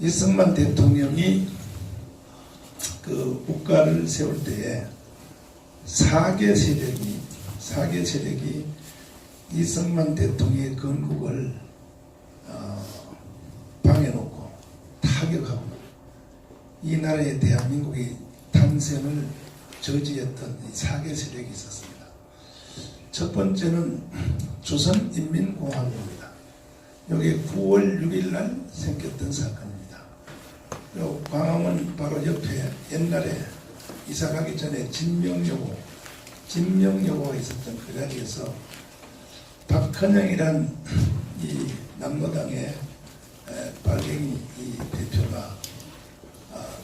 이승만 대통령이 그 국가를 세울 때에 사개 세력이 이승만 대통령의 건국을 방해놓고 타격하고 이 나라의 대한민국의 탄생을 저지했던 이 사개 세력이 있었습니다. 첫 번째는 조선인민공화국입니다. 여기 9월 6일 날 생겼던 사건입니다. 광화문 바로 옆에 옛날에 이사 가기 전에 진명여고가 있었던 그 자리에서 박헌영이란 이 남로당의 빨갱이 이 대표가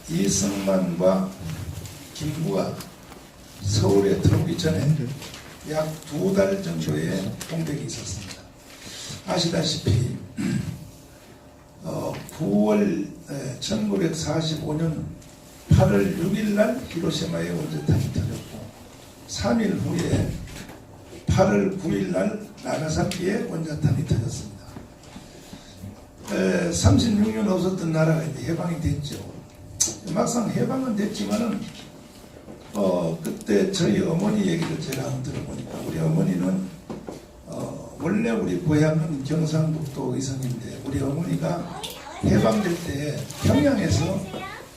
이승만과 김구가 서울에 들어오기 전에 약 2달 정도의 공백이 있었습니다. 아시다시피 1945년 8월 6일 날 히로시마에 원자탄이 터졌고 3일 후에 8월 9일 날 나가사키에 원자탄이 터졌습니다. 36년 없었던 나라가 이제 해방이 됐죠. 막상 해방은 됐지만은 그때 저희 어머니 얘기를 제가 한번 들어보니까 우리 어머니는 원래 우리 고향은 경상북도 의성인데 우리 어머니가 해방될 때 평양에서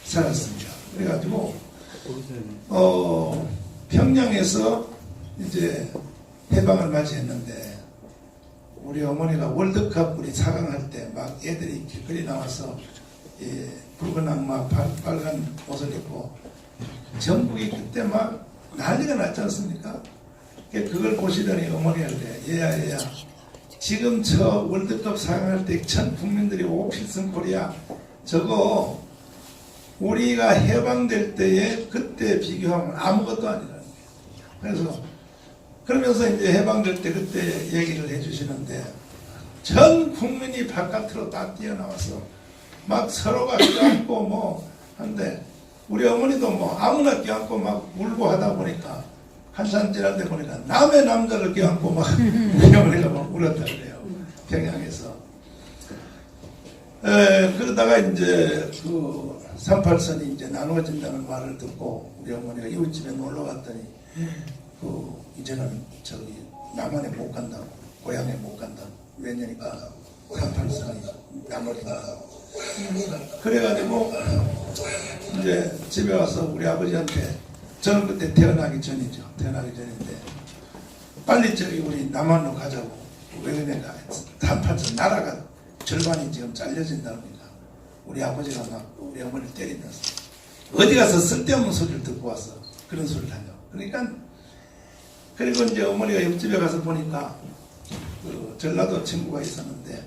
살았습니다. 그래가지고 평양에서 이제 해방을 맞이했는데 우리 어머니가 월드컵 우리 4강 할 때 막 애들이 길거리 나와서 붉은 악마 빨간 옷을 입고 전국이 그때 막 난리가 났지 않습니까? 그걸 보시더니 어머니가 그래, 얘야 지금 저 월드컵 4강 할 때 전 국민들이 오필승 코리아 저거 우리가 해방될 때에 그때 비교하면 아무것도 아니라는 거예요. 그래서 그러면서 이제 해방될 때 그때 얘기를 해주시는데 전 국민이 바깥으로 다 뛰어나와서 막 서로가 껴안고 뭐 한데 우리 어머니도 뭐 아무나 껴안고 막 울고 하다 보니까 한참 지날 때 보니까 남의 남자를 껴안고 막 우리 어머니가 막 울었다 그래요. 평양에서. 그러다가 이제 그 38선이 이제 나눠진다는 말을 듣고 우리 어머니가 이웃집에 놀러 갔더니 이제는 저기 남한에 못 간다고 고향에 못 간다고 왜냐니까 38선이 나눠진다고 그래가지고 이제 집에 와서 우리 아버지한테 저는 그때 태어나기 전인데 빨리 저기 우리 남한으로 가자고 왜 그러냐니까 38선 나라가 절반이 지금 잘려진다 그러니까 우리 아버지가 막 우리 어머니를 때리면서 어디 가서 쓸데없는 소리를 듣고 와서 그런 소리를 하냐. 그러니까 그리고 이제 어머니가 옆집에 가서 보니까 그 전라도 친구가 있었는데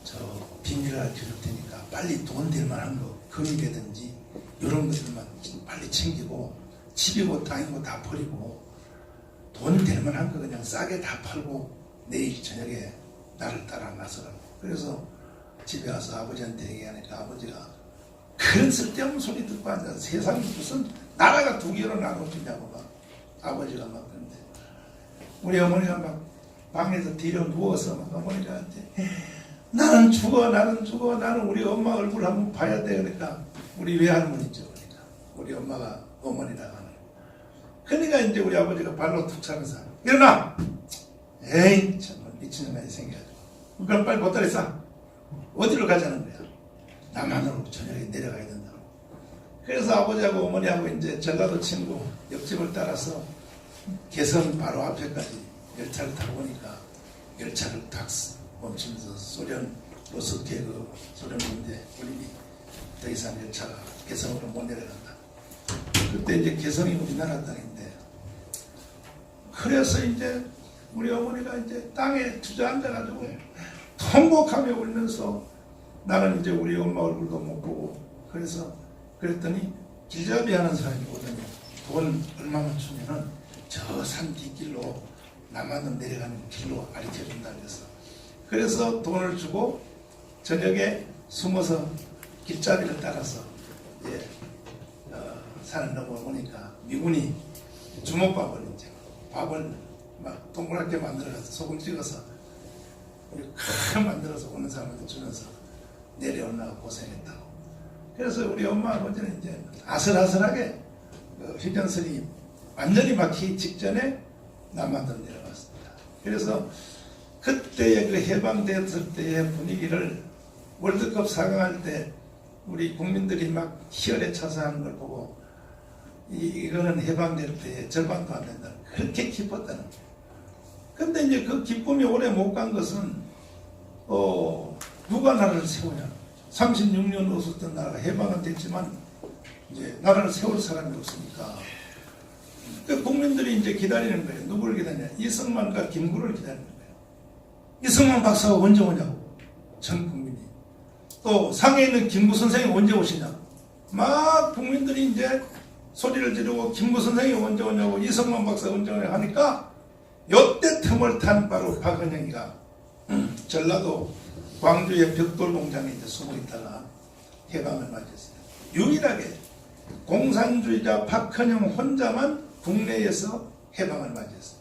저 비밀을 알려줄 테니까 빨리 돈 될 만한 거 금이라든지 이런 것들만 빨리 챙기고 집이고 땅이고 다 버리고 돈 될 만한 거 그냥 싸게 다 팔고 내일 저녁에 나를 따라 나서라고. 그래서 집에 와서 아버지한테 얘기하니까 아버지가 그런 쓸데없는 소리 듣고 앉아서 세상에 무슨 나라가 두 개로 나눠지냐고 막 아버지가 막 그런데 우리 어머니가 막 방에서 뒤로 누워서 막 어머니가 나는 죽어 나는 우리 엄마 얼굴 한번 봐야 돼. 그러니까 우리 외할머니죠. 그러니까 우리 엄마가 어머니라고 하는 그러니까 이제 우리 아버지가 발로 툭 차면서 일어나 에이 정말 미친놈이 생겨가지고 그럼 빨리 보따리 싸 어디로 가자는 거야. 남한으로 저녁에 내려가야 된다고. 그래서 아버지하고 어머니하고 이제 전라도 친구 옆집을 따라서 개성 바로 앞에까지 열차를 타고 보니까 열차를 탁 멈추면서 소련 로스케 그 소련 군대 군인이 더 이상 열차가 개성으로 못 내려간다. 그때 이제 개성이 우리나라 땅인데 그래서 이제 우리 어머니가 이제 땅에 주저앉아가지고 통곡하며 울면서 나는 이제 우리 엄마 얼굴도 못 보고 그래서 그랬더니 길잡이 하는 사람이 오더니 돈 얼마만 주면은 저 산 뒷길로 남한으로 내려가는 길로 가르쳐준다 그래서 돈을 주고 저녁에 숨어서 길잡이를 따라서 산을 넘어오니까 미군이 주먹밥을 이제 밥을 막 동그랗게 만들어서 소금 찍어서 큰 만들어서 오는 사람한테 주면서 내려오느라고 고생했다고. 그래서 우리 엄마 아버지는 이제 아슬아슬하게 그 휴전선이 완전히 막히기 직전에 남한으로 내려갔습니다. 그래서 그때의 그 해방됐을 때의 분위기를 월드컵 4강할 때 우리 국민들이 막 희열에 차서하는 걸 보고 이거는 해방될 때의 절반도 안 된다. 그렇게 기뻤다는 거예요. 근데 이제 그 기쁨이 오래 못 간 것은 누가 나라를 세우냐. 36년 없었던 나라가 해방은 됐지만 이제 나라를 세울 사람이 없으니까 그 국민들이 이제 기다리는 거예요. 누구를 기다리냐? 이승만과 김구를 기다리는 거예요. 이승만 박사가 언제 오냐고 전 국민이. 또 상해에 있는 김구 선생이 언제 오시냐고 막 국민들이 이제 소리를 지르고 김구 선생이 언제 오냐고 이승만 박사가 언제 오냐고 하니까 요때 틈을 탄 바로 박은영이가 전라도 광주의 벽돌 공장에 이제 숨어 있다가 해방을 맞았어요. 유일하게 공산주의자 박헌영 혼자만 국내에서 해방을 맞았어요.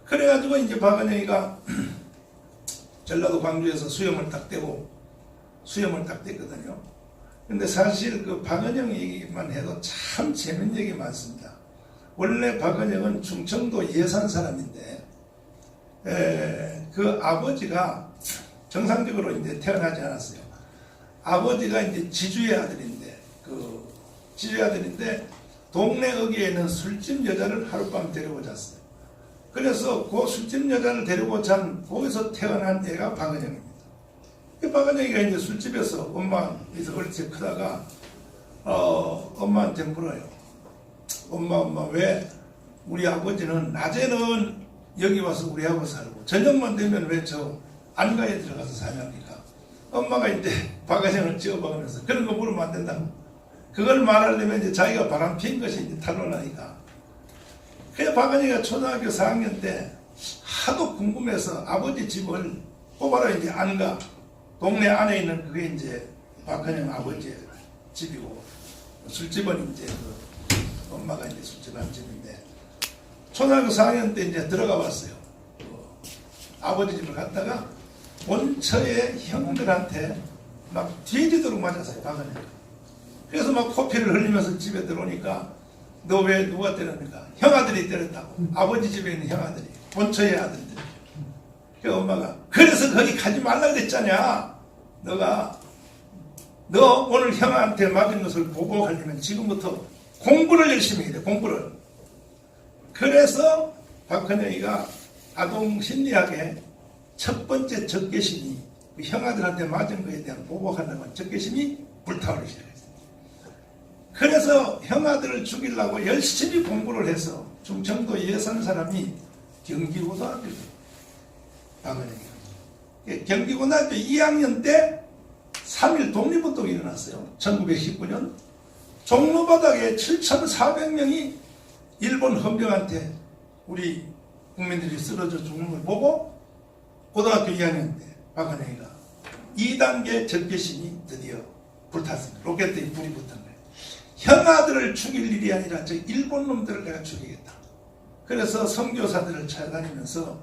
그래가지고 이제 박은영이가 전라도 광주에서 수염을 딱 뗐거든요. 근데 사실 그 박은영 얘기만 해도 참 재밌는 얘기 많습니다. 원래 박은영은 충청도 예산 사람인데, 그 아버지가 정상적으로 이제 태어나지 않았어요. 아버지가 이제 지주의 아들인데, 동네 어귀에는 술집 여자를 하룻밤 데리고 잤어요. 그래서 그 술집 여자를 데리고 잔 거기서 태어난 애가 박은영입니다. 박은영이가 이제 술집에서 엄마에서 어릴 때 크다가 엄마한테 물어요. 엄마 왜 우리 아버지는 낮에는 여기 와서 우리하고 살고 저녁만 되면 왜 저 안가에 들어가서 사냐니까 엄마가 이제 박은영을 찍어박으면서 그런 거 물으면 안 된다고. 그걸 말하려면 이제 자기가 바람 핀 것이 이제 탄로나니까. 그래서 박은영이가 초등학교 4학년 때 하도 궁금해서 아버지 집을 뽑아라 이제 안가 동네 안에 있는 그게 이제 박헌영 아버지의 집이고 술집은 이제 그 엄마가 이제 술집한 집인데 초등학교 4학년 때 이제 들어가 봤어요. 아버지 집을 갔다가 본처의 형들한테 막 뒤지도록 맞았어요. 박헌영. 그래서 막 코피를 흘리면서 집에 들어오니까 너 왜 누가 때렸는가? 형아들이 때렸다고. 아버지 집에 있는 형아들이 본처의 아들들. 그 엄마가 그래서 거기 가지 말라 그랬잖냐. 너 오늘 형한테 맞은 것을 보복하려면 지금부터 공부를 열심히 해야 돼. 공부를. 그래서 박헌영이가 아동심리학의 첫 번째 적개심이 그 형아들한테 맞은 것에 대한 보복하려고 적개심이 불타오르기 시작했어요. 그래서 형아들을 죽이려고 열심히 공부를 해서 충청도 예산 사람이 경기고등학교에 박은영이가 경기고등학교 2학년 때 3.1 독립운동이 일어났어요. 1919년 종로바닥에 7,400명이 일본 헌병한테 우리 국민들이 쓰러져 죽는 걸 보고 고등학교 2학년 때 박은영이가 2단계 적개심이 드디어 불탔습니다. 로켓에 불이 붙은 거예요. 형아들을 죽일 일이 아니라 저 일본 놈들을 내가 죽이겠다. 그래서 선교사들을 찾아다니면서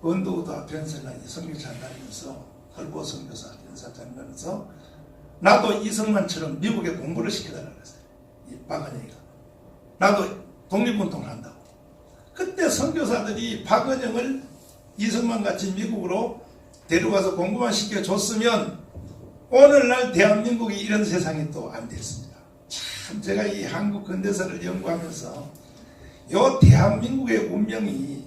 언도우도 변선나 선교 찾아다니면서 헐보 선교사 연사 찾아다니면서 나도 이승만처럼 미국에 공부를 시켜달라고 했어요. 이 박은영이가. 나도 독립운동을 한다고. 그때 선교사들이 박은영을 이승만같이 미국으로 데려가서 공부만 시켜줬으면 오늘날 대한민국이 이런 세상이 또 안 됐습니다. 참 제가 이 한국 근대사를 연구하면서 요 대한민국의 운명이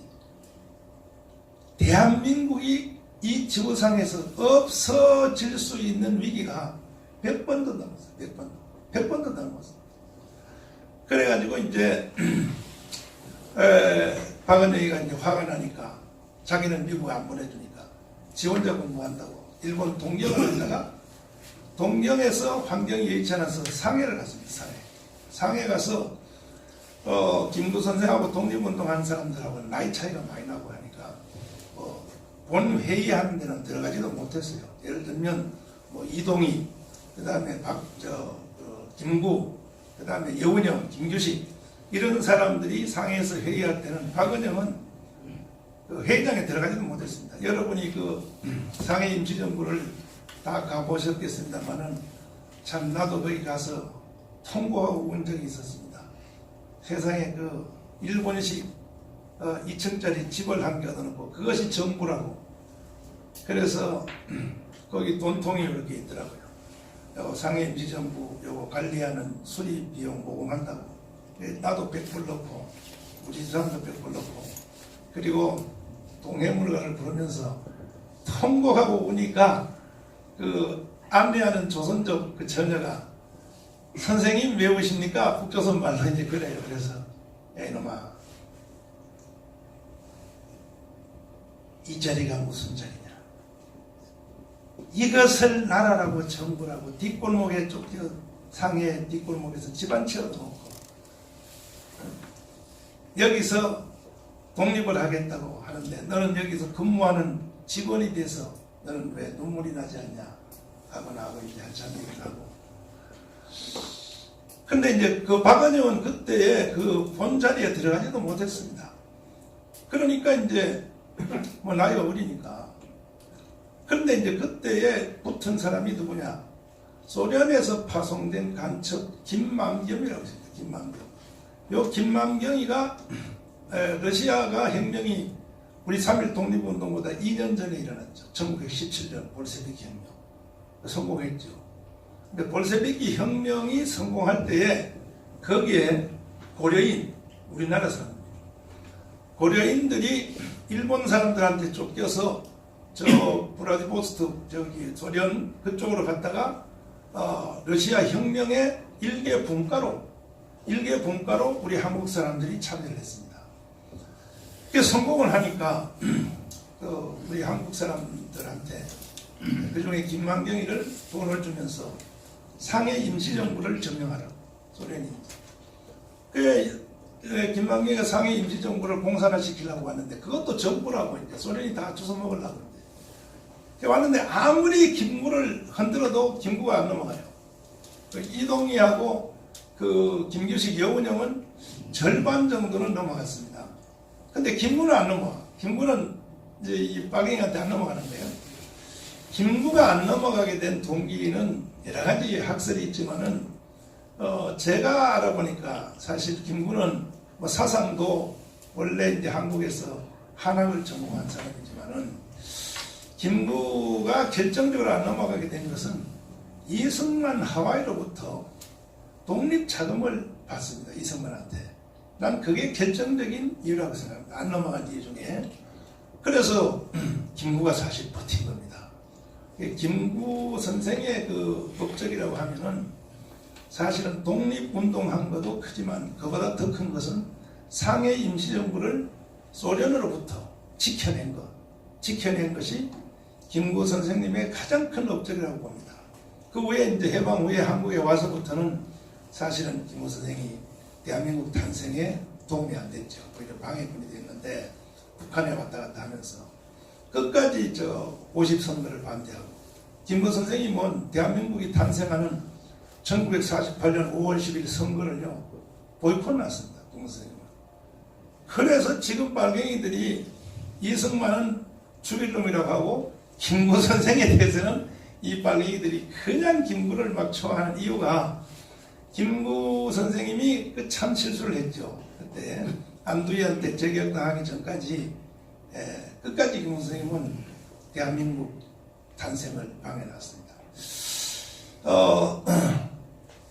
대한민국이 이 지구상에서 없어질 수 있는 위기가 100번도 넘었어요. 100번도 넘었어요. 그래가지고 이제 박은영이가 이제 화가 나니까 자기는 미국에 안 보내주니까 지 혼자 공부한다고 일본 동경을 갔다가 동경에서 환경이 여의치 않아서 상해를 갔습니다. 상해 가서 김구 선생하고 독립운동하는 사람들하고 나이 차이가 많이 나고 하니까 본 회의하는 데는 들어가지도 못했어요. 예를 들면 이동희, 그 다음에 김구, 그 다음에 여운형, 김규식 이런 사람들이 상해에서 회의할 때는 박은영은 그 회의장에 들어가지도 못했습니다. 여러분이 그 상해 임시정부를 다 가보셨겠습니다만은 참 나도 거기 가서 통보하고 온 적이 있었습니다. 세상에 그 일본식 2층짜리 집을 한 개 얻어놓고 그것이 정부라고. 그래서 거기 돈통이 이렇게 있더라고요. 상해임시정부 요거 관리하는 수리 비용 모금한다고. 나도 100불 넣고 우리 사람도 100불 넣고 그리고 동해물관을 부르면서 통곡하고 오니까 그 안내하는 조선족 그 처녀가 선생님 외우십니까? 북조선 말로 이제 그래요. 그래서 야 이놈아 이 자리가 무슨 자리냐, 이것을 나라라고 정부라고 뒷골목에 쫓겨 상해 뒷골목에서 집안 채워놓고 여기서 독립을 하겠다고 하는데 너는 여기서 근무하는 직원이 돼서 너는 왜 눈물이 나지 않냐 하고 나하고 이제 한참 얘기를 하고. 근데 이제 그 박은영은 그때에 그 본자리에 들어가지도 못했습니다. 그러니까 이제 뭐 나이가 어리니까. 그런데 이제 그때에 붙은 사람이 누구냐, 소련에서 파송된 간첩 김만겸이라고 있습니다. 김만겸. 요 김만경이가 러시아가 혁명이 우리 3.1 독립운동보다 2년 전에 일어났죠. 1917년 볼셰비키 혁명. 성공했죠. 근데 볼셰비키 혁명이 성공할 때에 거기에 고려인, 우리나라 사람들, 고려인들이 일본 사람들한테 쫓겨서 저 브라디보스토크 저기 소련 그쪽으로 갔다가 러시아 혁명의 일개 분과로 우리 한국 사람들이 참여를 했습니다. 성공을 하니까 우리 한국 사람들한테 그중에 김만경이를 돈을 주면서 상해 임시정부를 점령하라고 소련이. 김만경이가 상해 임시정부를 공산화시키려고 왔는데 그것도 정부라고 이제 소련이 다 주워 먹으려고 이제 왔는데 아무리 김구를 흔들어도 김구가 안 넘어가요. 이동희하고 그 김규식, 여운형은 절반 정도는 넘어갔습니다. 근데 김구는 안 넘어가. 김구는 이제 이 박영희한테 안 넘어가는데요. 김구가 안 넘어가게 된 동기는 여러 가지 학설이 있지만은 제가 알아보니까 사실 김구는 뭐 사상도 원래 이제 한국에서 한학을 전공한 사람이지만은 김구가 결정적으로 안 넘어가게 된 것은 이승만 하와이로부터 독립 자금을 받습니다. 이승만한테. 난 그게 결정적인 이유라고 생각합니다. 안 넘어간 이유 중에. 그래서 김구가 사실 버틴 겁니다. 김구 선생의 그 목적이라고 하면은 사실은 독립운동한 것도 크지만 그보다 더 큰 것은 상해 임시정부를 소련으로부터 지켜낸 것이 김구 선생님의 가장 큰 업적이라고 봅니다. 그 후에 이제 해방 후에 한국에 와서부터는 사실은 김구 선생이 대한민국 탄생에 도움이 안 됐죠. 오히려 방해꾼이 됐는데 북한에 왔다 갔다 하면서 끝까지 50선거를 반대하고, 김구 선생님은 대한민국이 탄생하는 1948년 5월 10일 선거를요 보이콧 났습니다. 김구 선생님은. 그래서 지금 빨갱이들이 이승만은 죽일 놈이라고 하고 김구 선생에 대해서는 이 빨갱이들이 그냥 김구를 막 좋아하는 이유가 김구 선생님이 그 참 실수를 했죠. 그때 안두희한테 저격당하기 전까지 끝까지 김구 선생님은 대한민국 탄생을 방해놨습니다.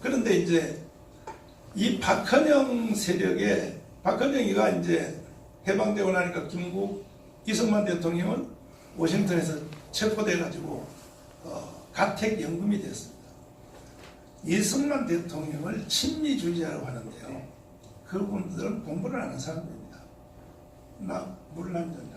그런데 이제 이 박헌영 세력에, 박헌영이가 이제 해방되고 나니까 김구 이승만 대통령은 워싱턴에서 체포돼가지고 가택연금이 됐습니다. 이승만 대통령을 친미주의자라고 하는데요. 그분들은 공부를 하는 사람들입니다. 나 물 한 잔.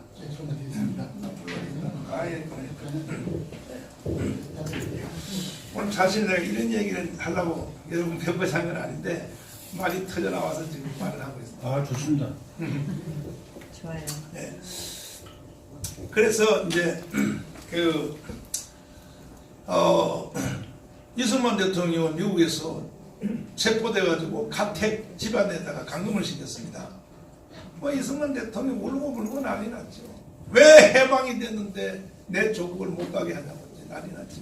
오늘 사실 내가 이런 얘기를 하려고 여러분 뵙고자 한 건 아닌데 말이 터져 나와서 지금 말을 하고 있습니다. 아, 좋습니다. 좋아요. 네. 그래서 이제 이승만 대통령은 미국에서 체포돼가지고 가택 집안에다가 감금을 시켰습니다. 뭐 이승만 대통령 울고 불고 난리 났죠. 왜 해방이 됐는데 내 조국을 못 가게 하냐고 난리 났죠.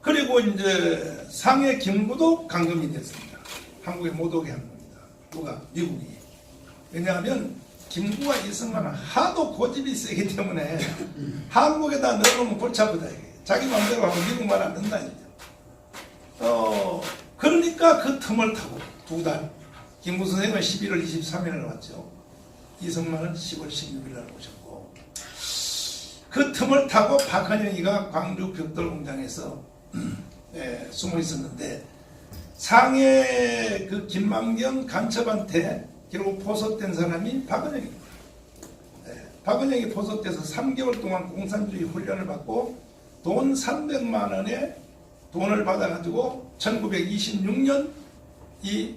그리고 이제 상해 김구도 감금이 됐습니다. 한국에 못 오게 한 겁니다. 누가? 미국이. 왜냐하면 김구와 이승만은 하도 고집이 세기 때문에 한국에다 넣어놓으면 골치 아프다. 자기 마음대로 하면 미국 말 안 듣는다니까. 그러니까 그 틈을 타고 두 달. 김구 선생님은 11월 23일에 왔죠. 이승만은 10월 16일에 오셨고, 그 틈을 타고 박헌영이가 광주 벽돌공장에서 숨어 있었는데, 상해 그 김만경 간첩한테 결국 포섭된 사람이 박헌영입니다. 박헌영이 포섭돼서 3개월 동안 공산주의 훈련을 받고 돈 300만 원의 돈을 받아가지고 1926년 이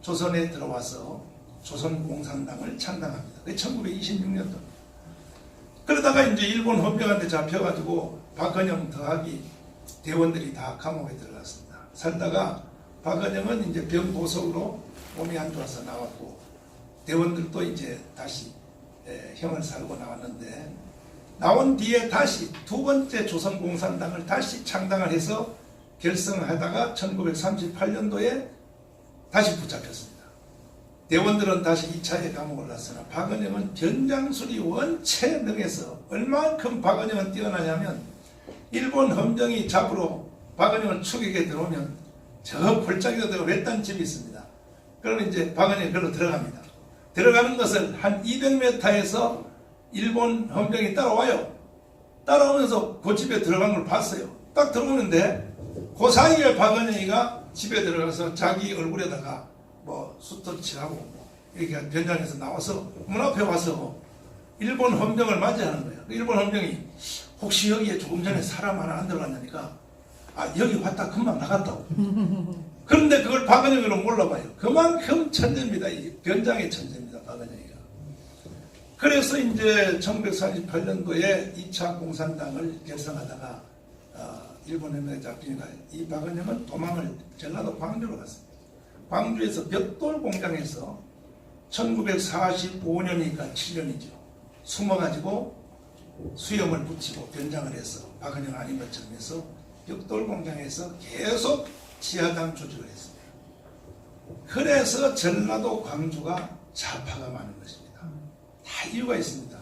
조선에 들어와서 조선공산당을 창당합니다. 그게 1926년도. 그러다가 이제 일본 헌병한테 잡혀가지고 박헌영 더하기 대원들이 다 감옥에 들어갔습니다. 살다가 박헌영은 이제 병보석으로 몸이 안 좋아서 나왔고, 대원들도 이제 다시 형을 살고 나왔는데, 나온 뒤에 다시 두 번째 조선공산당을 다시 창당을 해서 결성하다가 1938년도에 다시 붙잡혔습니다. 대원들은 다시 2차에 감옥을 갔으나 박헌영은 변장술이 원체 능해서 얼만큼 박헌영은 뛰어나냐면, 일본 헌병이 잡으러 박헌영을 추격에 들어오면 저 골짜기로 들어가 외딴 집이 있습니다. 그러면 이제 박헌영이 그걸로 들어갑니다. 들어가는 것을 한 200m에서 일본 헌병이 따라와요. 따라오면서 그 집에 들어간 걸 봤어요. 딱 들어오는데 그 사이에 박헌영이가 집에 들어가서 자기 얼굴에다가 뭐 숫터칠하고 이렇게 변장해서 나와서 문 앞에 와서 일본 헌병을 맞이하는 거예요. 일본 헌병이 혹시 여기에 조금 전에 사람 하나 안 들어갔냐니까, 아 여기 왔다 금방 나갔다고. 그런데 그걸 박헌영이로 몰라봐요. 그만큼 천재입니다. 이 변장의 천재입니다, 박헌영이가. 그래서 이제 1948년도에 2차 공산당을 결성하다가 일본 헌병에 잡히니까 이 박헌영은 도망을 전라도 광주로 갔습니다. 광주에서 벽돌 공장에서 1945년이니까 7년이죠. 숨어가지고 수염을 붙이고 변장을 해서 박헌영 아닌 것처럼 해서 벽돌 공장에서 계속 지하당 조직을 했습니다. 그래서 전라도 광주가 좌파가 많은 것입니다. 다 이유가 있습니다.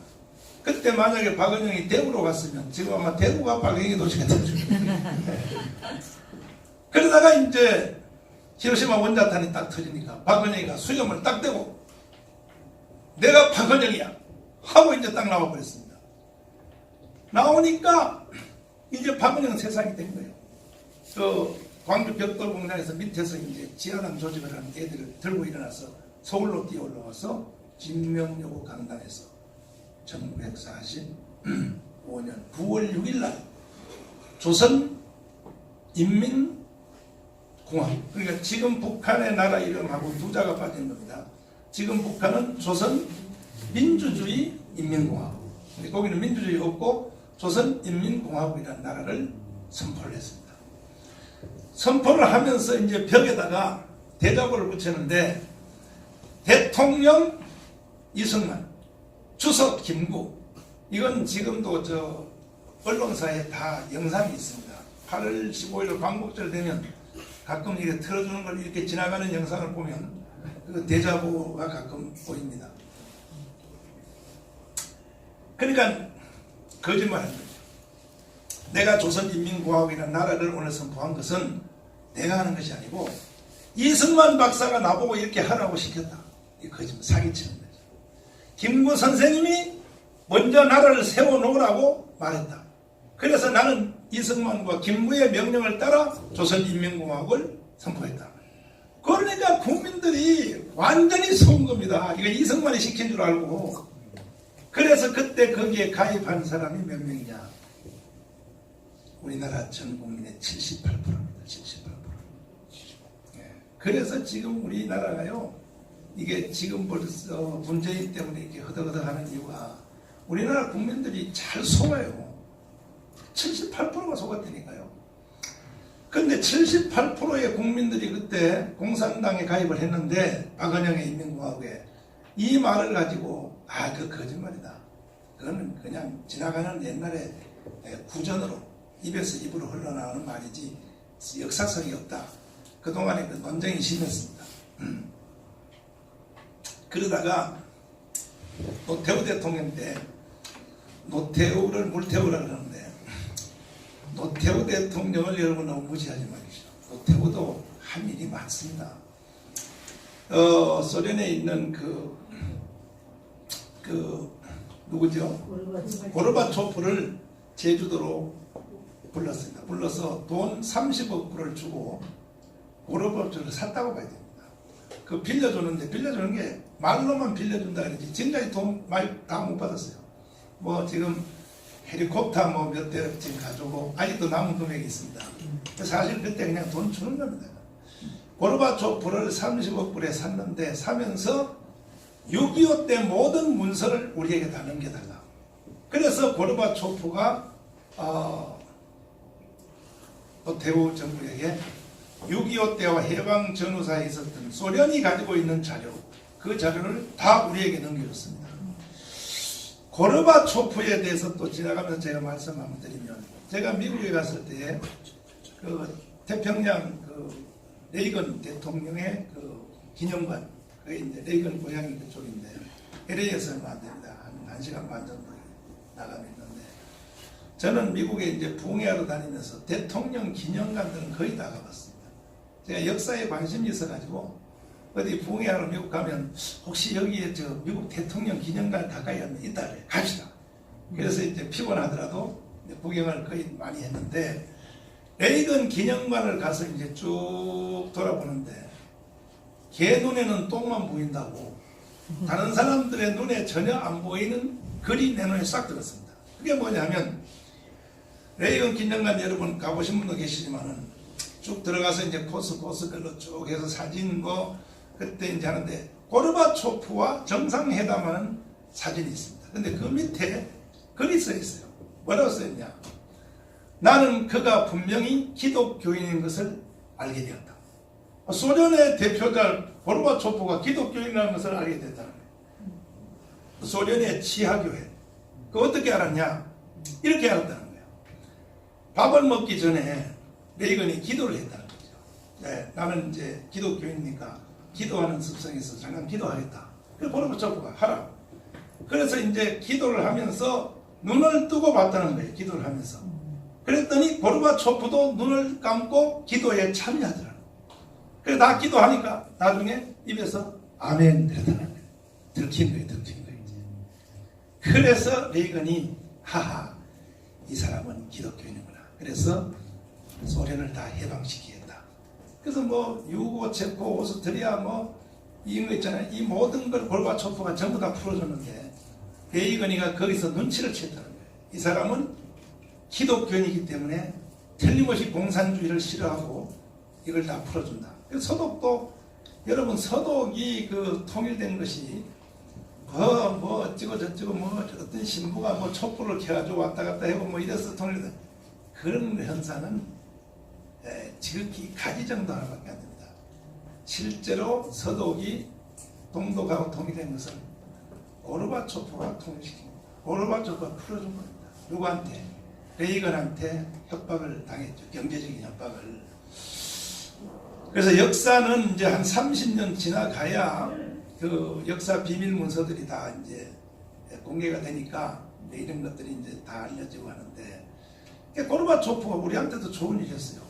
그때 만약에 박헌영이 대구로 갔으면 지금 아마 대구가 빨갱이 도시가 되죠. 그러다가 이제 히로시마 원자탄이 딱 터지니까 박헌영이가 수염을 딱 떼고 내가 박헌영이야 하고 이제 딱 나와버렸습니다. 나오니까 이제 박헌영 세상이 된 거예요. 그 광주 벽돌 공장에서 밑에서 이제 지하당 조직을 하는 애들을 들고 일어나서 서울로 뛰어 올라와서 진명여고 강당에서 1945년 9월 6일 날 조선인민공화국, 그러니까 지금 북한의 나라 이름하고 두 자가 빠진 겁니다. 지금 북한은 조선민주주의 인민공화국, 근데 거기는 민주주의 없고 조선인민공화국이라는 나라를 선포를 했습니다. 선포를 하면서 이제 벽에다가 대자보를 붙였는데, 대통령 이승만, 주석 김구, 이건 지금도 저 언론사에 다 영상이 있습니다. 8월 15일 광복절 되면 가끔 이렇게 틀어주는 걸 이렇게 지나가는 영상을 보면 그 대자보가 가끔 보입니다. 그러니까 거짓말한 거죠. 내가 조선인민공화국이라는 나라를 오늘 선포한 것은 내가 하는 것이 아니고 이승만 박사가 나보고 이렇게 하라고 시켰다. 이 거짓말, 사기치는 거죠. 김구 선생님이 먼저 나라를 세워놓으라고 말했다. 그래서 나는 이승만과 김구의 명령을 따라 조선인민공화국을 선포했다. 그러니까 국민들이 완전히 속은 겁니다. 이거 이승만이 시킨 줄 알고. 그래서 그때 거기에 가입한 사람이 몇 명이냐? 우리나라 전 국민의 78%입니다. 78%. 그래서 지금 우리나라가요, 이게 지금 벌써 문재인 때문에 이렇게 허덕허덕하는 이유가 우리나라 국민들이 잘 속아요. 78%가 속았다니까요. 근데 78%의 국민들이 그때 공산당에 가입을 했는데, 박헌영의 인민공화국에, 이 말을 가지고 그 거짓말이다. 그거는 그냥 지나가는 옛날에 구전으로 입에서 입으로 흘러나오는 말이지 역사성이 없다. 그동안에 그 논쟁이 심했습니다. 그러다가 노태우 대통령 때 노태우를 물태우라 그러는데 노태우 대통령을 여러분 너무 무시하지 마십시오. 노태우도 한 일이 많습니다. 소련에 있는 누구죠? 고르바초프를 제주도로 불렀습니다. 불러서 돈 30억 불을 주고 고르바초프를 샀다고 봐야 됩니다. 그 빌려주는데 빌려주는 게 말로만 빌려준다 그러지 지금까지 돈 많이 다 못 받았어요. 뭐 지금 헬리콥터 뭐 몇 대 지금 가지고 아직도 남은 금액이 있습니다. 사실 그때 그냥 돈 주는 겁니다. 고르바초프를 30억 불에 샀는데 사면서 6.25 때 모든 문서를 우리에게 다 넘겨달라. 그래서 고르바초프가 노태우 정부에게 6.25 때와 해방 전후 사이에 있었던 소련이 가지고 있는 자료, 그 자료를 다 우리에게 넘겨줬습니다. 고르바초프에 대해서 또 지나가면서 제가 말씀 한번 드리면, 제가 미국에 갔을 때 그 태평양 그 레이건 대통령의 그 기념관, 그게 이제 레이건 고향이 그쪽인데 LA에서 얼마 안 됩니다. 한 1시간 반 정도 나가면 있는데, 저는 미국에 이제 부흥회하러 다니면서 대통령 기념관들은 거의 다 가봤습니다. 제가 역사에 관심이 있어가지고 어디 부흥회하러 미국 가면 혹시 여기에 저 미국 대통령 기념관 가까이 하면 있다 그래. 갑시다. 그래서 이제 피곤하더라도 구경을 거의 많이 했는데, 레이건 기념관을 가서 이제 쭉 돌아보는데 걔 눈에는 똥만 보인다고 다른 사람들의 눈에 전혀 안 보이는 글이 내 눈에 싹 들었습니다. 그게 뭐냐면, 레이건 기념관 여러분 가보신 분도 계시지만은 쭉 들어가서 이제 코스별로 쭉 해서 사진 뭐 그때 이제 하는데 고르바초프와 정상회담하는 사진이 있습니다. 근데 그 밑에 글이 써 있어요. 뭐라고 써 있냐? 나는 그가 분명히 기독교인인 것을 알게 되었다. 소련의 대표자 고르바초프가 기독교인이라는 것을 알게 됐다는 거예요. 소련의 치하교회. 그 어떻게 알았냐? 이렇게 알았다는 거예요. 밥을 먹기 전에 레이건이 기도를 했다는 거죠. 네, 나는 이제 기독교인이니까 기도하는 습성이 있어서 잠깐 기도하겠다. 그래서 고르바초프가 하라. 그래서 이제 기도를 하면서 눈을 뜨고 봤다는 거예요. 기도를 하면서. 그랬더니 고르바초프도 눈을 감고 기도에 참여하더라고요. 그래서 다 기도하니까 나중에 입에서 아멘 이러더라고요. 들킨 거예요. 그래서 레이건이 하하, 이 사람은 기독교인이구나. 그래서 소련을 다 해방시키겠다. 그래서 뭐 유고, 체코, 오스트리아 뭐 이런 거 있잖아요. 이 모든 걸 고르바초프가 전부 다 풀어줬는데 레이건이가 거기서 눈치를 챘다는 거예요. 이 사람은 기독교인이기 때문에 틀림없이 공산주의를 싫어하고 이걸 다 풀어준다. 그래서 서독도 여러분 서독이 그 통일된 것이 뭐 어찌고 저찌고 뭐 어떤 신부가 뭐 촛불을 켜가지고 왔다 갔다 하고 뭐 이래서 통일된 그런 현상은 지극히 가지 정도 하나밖에 안 됩니다. 실제로 서독이 동독하고 통일된 것은 고르바초프가 통일시킨 겁니다. 고르바초프가 풀어준 겁니다. 누구한테? 레이건한테 협박을 당했죠. 경제적인 협박을. 그래서 역사는 이제 한 30년 지나가야 그 역사 비밀 문서들이 다 이제 공개가 되니까 이런 것들이 이제 다 알려지고 하는데, 고르바초프가 우리한테도 좋은 일이었어요.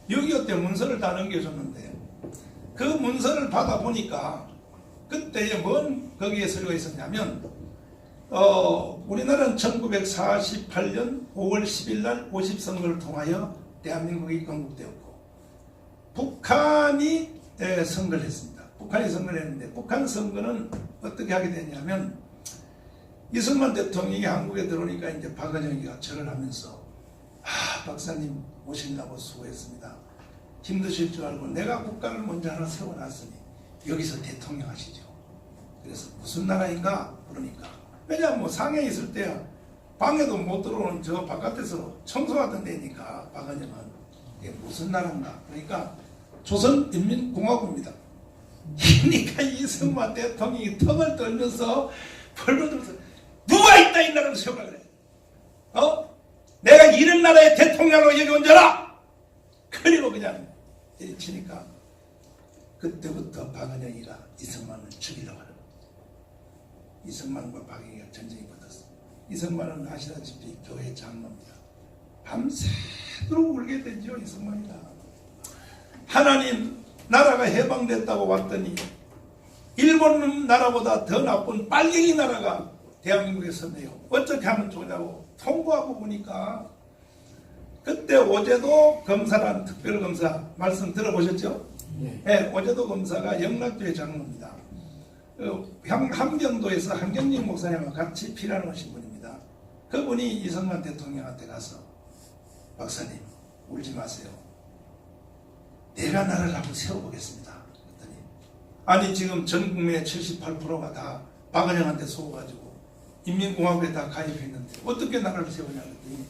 6.25 때 문서를 다 넘겨줬는데 그 문서를 받아보니까 그때에 뭔 거기에 서류가 있었냐면 우리나라는 1948년 5월 10일 날 50선거를 통하여 대한민국이 건국되었고 북한이 선거를 했습니다. 북한이 선거를 했는데 북한 선거는 어떻게 하게 되냐면 이승만 대통령이 한국에 들어오니까 이제 박은영이가 절을 하면서 박사님 오신다고 수고했습니다. 힘드실 줄 알고 내가 국가를 먼저 하나 세워놨으니 여기서 대통령 하시죠. 그래서 무슨 나라인가? 그러니까 왜냐하면 뭐 상해에 있을 때야 방에도 못 들어오는 저 바깥에서 청소하던 데니까 박은영은 이게 무슨 나라인가? 그러니까 조선인민공화국입니다. 그러니까 이승만 대통령이 턱을 떨면서 벌벌 떨면서 누가 있다 이 나라를 세우라 그래. 내가 이런 나라의 대통령으로 여기 온 자라. 그리고 그냥 때리치니까 그때부터 박은영이가 이승만을 죽이려고 하는 거예요. 이승만과 박은영이가 전쟁이 붙었어요. 이승만은 아시다시피 교회 장로입니다. 밤새도록 울게 되죠. 이승만이다. 하나님 나라가 해방됐다고 왔더니 일본 나라보다 더 나쁜 빨갱이 나라가 대한민국에 섰네요. 어떻게 하면 좋냐고 통보하고 보니까 그때 오제도 검사란 특별검사 말씀 들어보셨죠? 네, 오제도 검사가 영락교회 장로입니다. 함경도에서 한경직 목사님과 같이 피라는 오신 분입니다. 그분이 이승만 대통령한테 가서 박사님 울지 마세요. 내가 나라를 한번 세워보겠습니다. 그랬더니 아니 지금 전 국민의 78%가 다 박은영한테 속아가지고 인민공화국에 다 가입했는데 어떻게 나라를 세우냐 그랬더니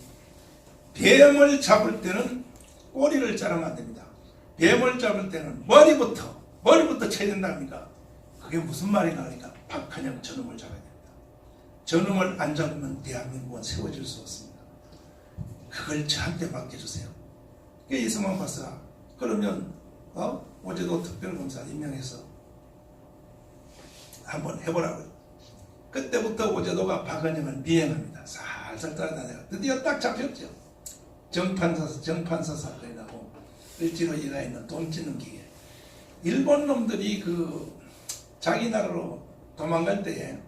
뱀을 잡을 때는 꼬리를 자르면 안 됩니다. 뱀을 잡을 때는 머리부터 쳐야 된답니까? 그게 무슨 말인가 하니까 박헌영 저놈을 잡아야 됩니다. 저놈을 안 잡으면 대한민국은 세워질 수 없습니다. 그걸 저한테 맡겨주세요. 이승만 박사가 그러면 어제도 특별검사 임명해서 한번 해보라고요. 그때부터 오제도가 박은영을 미행합니다. 살살 따라다녀가 드디어 딱 잡혔죠. 정판사 사건이 나고 을지로 일가 있는 돈 찍는 기계. 일본 놈들이 자기 나라로 도망갈 때에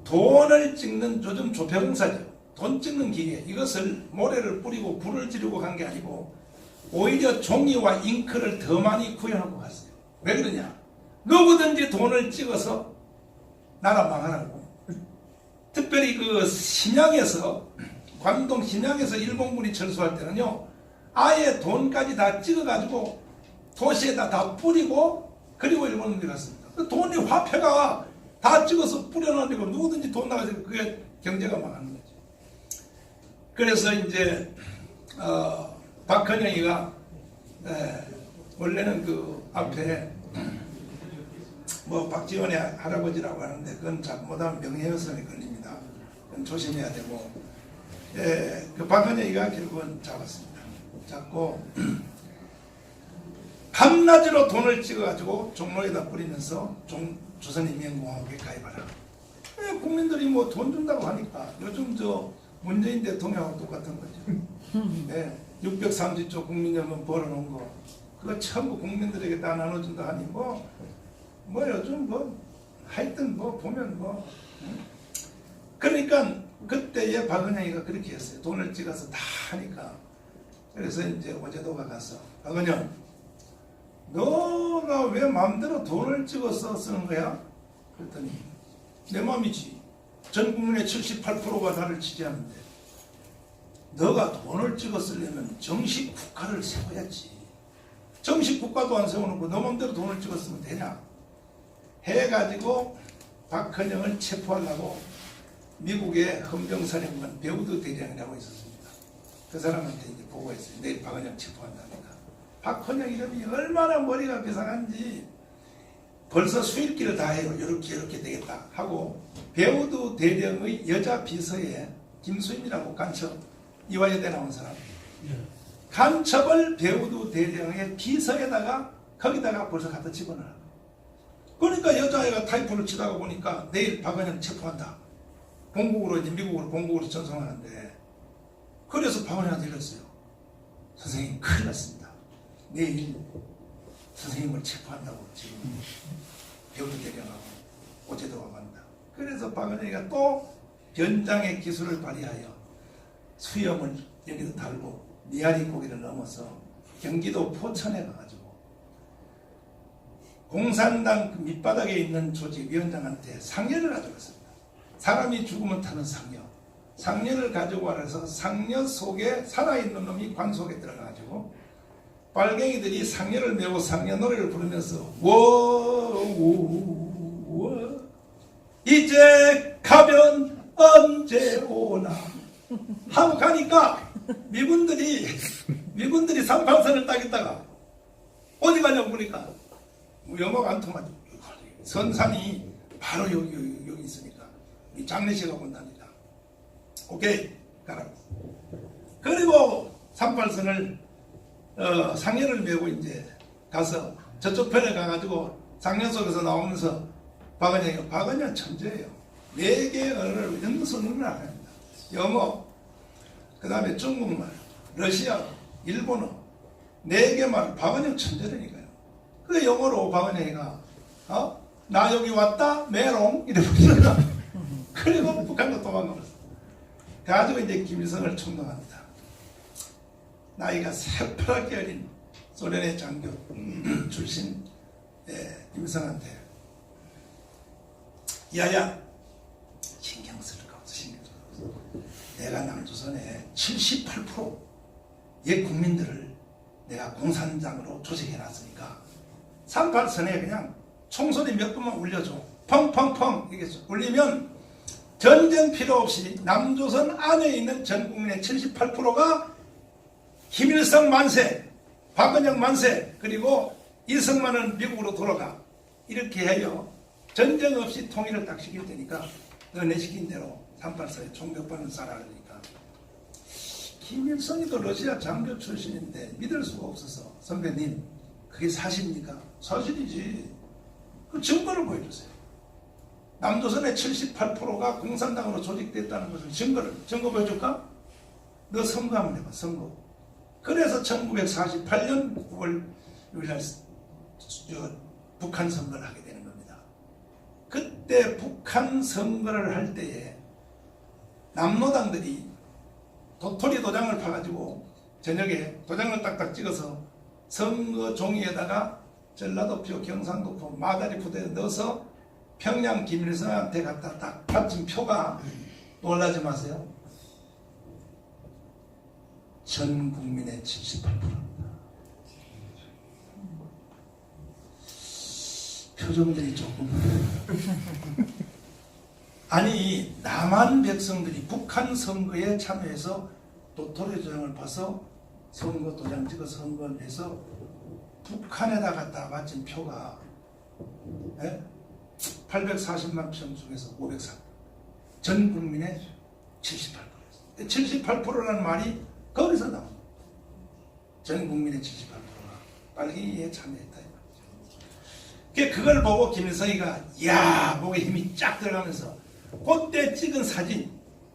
돈을 찍는 요즘 조폐공사죠. 돈 찍는 기계. 이것을 모래를 뿌리고 불을 지르고 간 게 아니고 오히려 종이와 잉크를 더 많이 구현하고 갔어요. 왜 그러냐? 누구든지 돈을 찍어서 나라 망하라고. 특별히 신양에서 관동 신양에서 일본군이 철수할 때는요, 아예 돈까지 다 찍어가지고 도시에다 다 뿌리고 그리고 일본군이 갔습니다. 그 돈이 화폐가 다 찍어서 뿌려놓으니까 누구든지 돈 나가서 그게 경제가 망하는 거죠. 그래서 이제 박헌영이가 원래는 앞에 박지원의 할아버지라고 하는데 그건 잘못하면 명예훼손에 걸립니다. 그건 조심해야 되고 박헌영이가 결국은 잡았습니다. 잡고 밤낮으로 돈을 찍어가지고 종로에다 뿌리면서 조선인민공화국에 가입하라. 국민들이 돈 준다고 하니까 요즘 문재인 대통령하고 똑같은 거죠. 630조 국민연금 벌어놓은 거 그거 전부 국민들에게 다 나눠준다 하니 요즘 하여튼 보면 그러니까 그때의 박은영이가 그렇게 했어요. 돈을 찍어서 다 하니까. 그래서 이제 오제도가 가서 박은영 너가 왜 마음대로 돈을 찍어서 쓰는 거야? 그랬더니 내 마음이지. 전 국민의 78%가 나를 지지하는데 너가 돈을 찍어 쓰려면 정식 국가를 세워야지. 정식 국가도 안 세워놓고 너 마음대로 돈을 찍어 쓰면 되냐? 해가지고 박헌영을 체포하려고 미국의 헌병사령관 베우드 대령이라고 있었습니다. 그 사람한테 이제 보고했어요. 내일 박헌영 체포한다니까. 박헌영 이름이 얼마나 머리가 비상한지 벌써 수일기를 다 해요. 이렇게 되겠다 하고 베우드 대령의 여자 비서에 김수임이라고 간첩 이화여대 나온 사람 간첩을 베우드 대령의 비서에다가 거기다가 벌써 갖다 집어넣어. 그러니까 여자애가 타이프를 치다가 보니까 내일 박헌영 체포한다. 본국으로 이제 미국으로 본국으로 전송하는데 그래서 박헌영한테 이랬어요. 선생님 큰일 났습니다. 내일 선생님을 체포한다고 지금 배우도 대령하고 오제도가 간다. 그래서 박헌영이가 또 변장의 기술을 발휘하여 수염을 여기도 달고 미아리 고개를 넘어서 경기도 포천에 가가지고 공산당 밑바닥에 있는 조직위원장한테 상여를 가져갔습니다. 사람이 죽으면 타는 상여. 상여를 가지고 와서 상여 속에 살아있는 놈이 관 속에 들어가가지고 빨갱이들이 상여를 메고 상여 노래를 부르면서 워워워 이제 가면 언제 오나 하고 가니까 미군들이 38선을 딱 있다가 어디 가냐고 보니까 영어가 안 통하죠. 선산이 바로 여기 있으니까 장례식가 본답니다. 오케이 가라고. 그리고 38선을 상여를 메고 이제 가서 저쪽 편에 가가지고 상여 속에서 나오면서 박은영 천재예요. 4개의 언어를 연선을 합니다. 영어, 그 다음에 중국말, 러시아, 일본어 4개 말 박은영 천재라니까요. 그 영어로 박은영이가 나 여기 왔다 메롱 이래 부르니까 그리고 북한도 도망가버렸어. 가지고 이제 김일성을 총동합니다. 나이가 새파랗게 어린 소련의 장교 출신 김일성한테 야야 신경 쓸 거 없어. 신경 쓸 거 없어. 내가 남조선의 78%의 국민들을 내가 공산당으로 조직해놨으니까 38선에 그냥 총소리 몇 번만 울려줘. 펑펑펑 이게 울리면 전쟁 필요 없이 남조선 안에 있는 전 국민의 78%가 김일성 만세, 박은영 만세, 그리고 이승만은 미국으로 돌아가. 이렇게 해요. 전쟁 없이 통일을 딱 시킬 테니까 너네 시킨 대로 38선에 총 몇 번을 쏴라 그러니까 김일성이도 러시아 장교 출신인데 믿을 수가 없어서 선배님 그게 사실입니까? 사실이지. 그 증거를 보여주세요. 남조선의 78%가 공산당으로 조직됐다는 것을 증거 보여줄까? 너 선거 한번 해봐. 선거. 그래서 1948년 9월 6일 북한 선거를 하게 되는 겁니다. 그때 북한 선거를 할 때에 남노당들이 도토리 도장을 파가지고 저녁에 도장을 딱딱 찍어서 선거 종이에다가 전라도표, 경상도표, 마다리푸대에 넣어서 평양 김일성한테 갖다 딱 받친 표가 놀라지 마세요. 전 국민의 78%입니다. 표정들이 조금 아니 남한 백성들이 북한 선거에 참여해서 도토리 도장을 봐서 선거 도장 찍어서 선거를 해서 북한에다 갖다 바친 표가 840만 표 중에서 504. 전 국민의 78%. 78%라는 말이 거기서 나옵니다. 전 국민의 78%가 빨갱이에 참여했다. 그걸 보고 김일성이가 야 목에 힘이 쫙 들어가면서 그때 찍은 사진,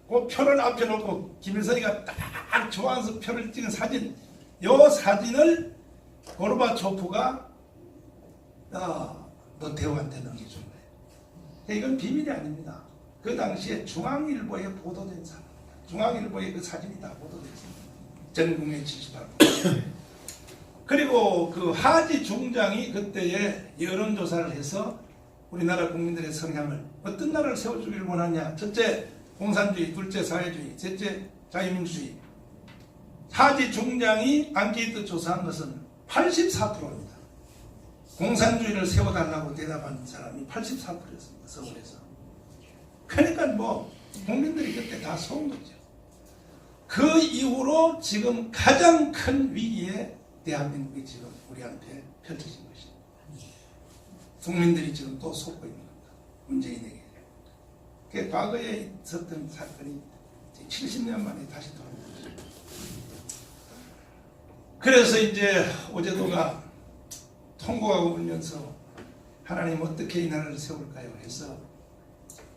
그 표를 앞에 놓고 김일성이가 딱 좋아해서 표를 찍은 사진, 요 사진을 고르바초프가 노태우한테 넘겨준 거예요. 이건 비밀이 아닙니다. 그 당시에 중앙일보에 보도된 사람입니다. 중앙일보에 그 사진이 다 보도됐습니다. 전 국민 78%. 그리고 그 하지 중장이 그때에 여론조사를 해서 우리나라 국민들의 성향을 어떤 나라를 세워주기를 원하냐. 첫째 공산주의, 둘째 사회주의, 셋째 자유민주주의. 하지 중장이 안케이트 조사한 것은 84%입니다. 공산주의를 세워달라고 대답한 사람이 84%였습니다. 서울에서. 그러니까 뭐 국민들이 그때 다 속은 거죠. 그 이후로 지금 가장 큰 위기에 대한민국이 지금 우리한테 펼쳐진 것입니다. 국민들이 지금 또 속고 있는 겁니다. 문재인에게. 그 과거에 있었던 사건이 70년 만에 다시 돌아온 것입니다. 그래서 이제 어제도가 통곡하고 울면서 하나님 어떻게 이 나라를 세울까요? 해서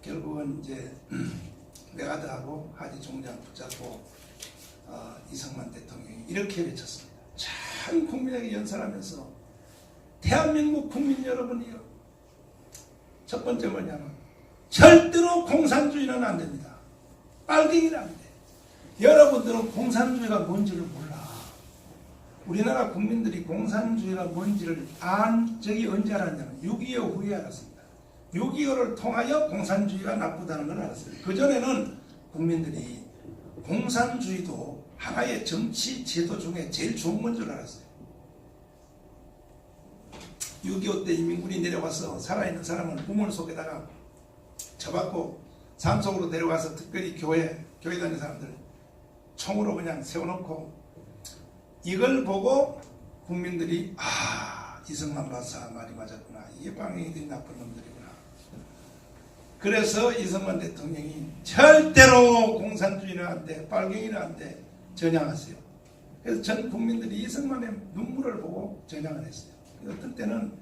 결국은 이제 메가드하고 하지 총장 붙잡고 이승만 대통령이 이렇게 외쳤습니다. 참 국민에게 연설하면서 대한민국 국민 여러분이요. 첫 번째 뭐냐면 절대로 공산주의는 안 됩니다. 빨갱이는 안 돼. 여러분들은 공산주의가 뭔지를 몰라. 우리나라 국민들이 공산주의가 뭔지를 안 적이 언제 알았냐면 6.25 후에 알았습니다. 6.25를 통하여 공산주의가 나쁘다는 걸 알았어요. 그전에는 국민들이 공산주의도 하나의 정치 제도 중에 제일 좋은 건 줄 알았어요. 6.25 때 인민군이 내려와서 살아있는 사람을 우물 속에다가 쳐박고 산속으로 데려가서 특별히 교회 다니는 사람들 총으로 그냥 세워놓고 이걸 보고 국민들이 이승만 박사 말이 맞았구나. 이게 빨갱이들이 나쁜 놈들이구나. 그래서 이승만 대통령이 절대로 공산주의는 안 돼. 빨갱이는 안 돼. 전향하세요. 그래서 전 국민들이 이승만의 눈물을 보고 전향을 했어요. 어떤 때는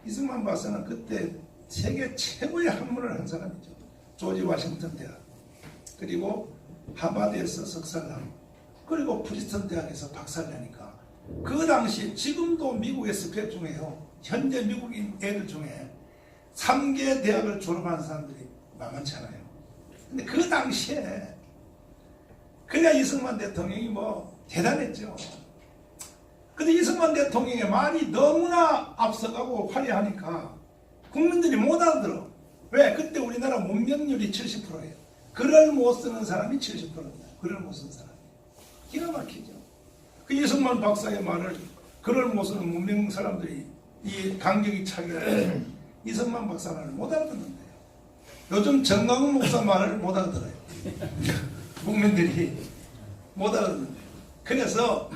이승만 박사는 그때 세계 최고의 학문을 한 사람이죠. 조지 워싱턴 대학, 그리고 하버드에서 석사를 하고, 그리고 프리스턴 대학에서 박사를 하니까 그 당시 지금도 미국의 스펙 중에요. 현재 미국인 애들 중에 3개 대학을 졸업한 사람들이 만만치 않아요. 근데 그 당시에 그냥 이승만 대통령이 뭐 대단했죠. 근데 이승만 대통령의 말이 너무나 앞서가고 화려하니까 국민들이 못 알아들어. 왜? 그때 우리나라 문명률이 70%예요. 글을 못 쓰는 사람이 70%입니다. 글을 못 쓰는 사람이. 기가 막히죠. 그 이승만 박사의 말을 글을 못 쓰는 문명 사람들이 이 간격이 차게 이승만 박사 말을 못 알아듣는데요. 요즘 정강훈 목사 말을 못 알아들어요. 국민들이 못 알아듣는데요. 그래서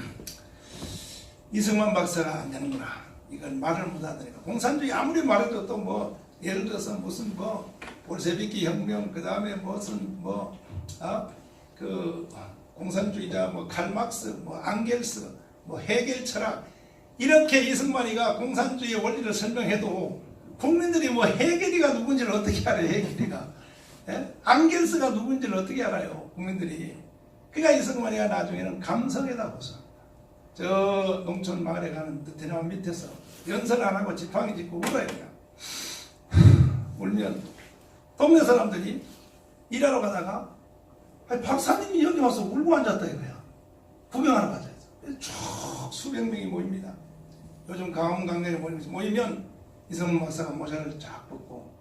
이승만 박사가 안 되는구나. 이건 말을 못 알아들으니까. 공산주의 아무리 말해도 또 뭐 예를 들어서 무슨 뭐 볼세비키 혁명, 그 다음에 무슨 그 공산주의자 뭐 칼막스, 뭐 앙겔스, 뭐 헤겔 철학, 이렇게 이승만이가 공산주의의 원리를 설명해도 국민들이 뭐 헤겔이가 누군지를 어떻게 알아요? 헤겔이가 앙겔스가 누군지를 어떻게 알아요? 국민들이. 그러니까 이승만이가 나중에는 감성에다 호소합니다. 저 농촌 마을에 가는 대나무 밑에서 연설 안 하고 지팡이 짚고 울어요. 그냥 울면 동네 사람들이 일하러 가다가 박사님이 여기 와서 울고 앉았다 이거야. 구경하러 가자 해서 쭉 수백 명이 모입니다. 요즘 강원강변에 모이면 이승만 박사가 모자를 쫙 벗고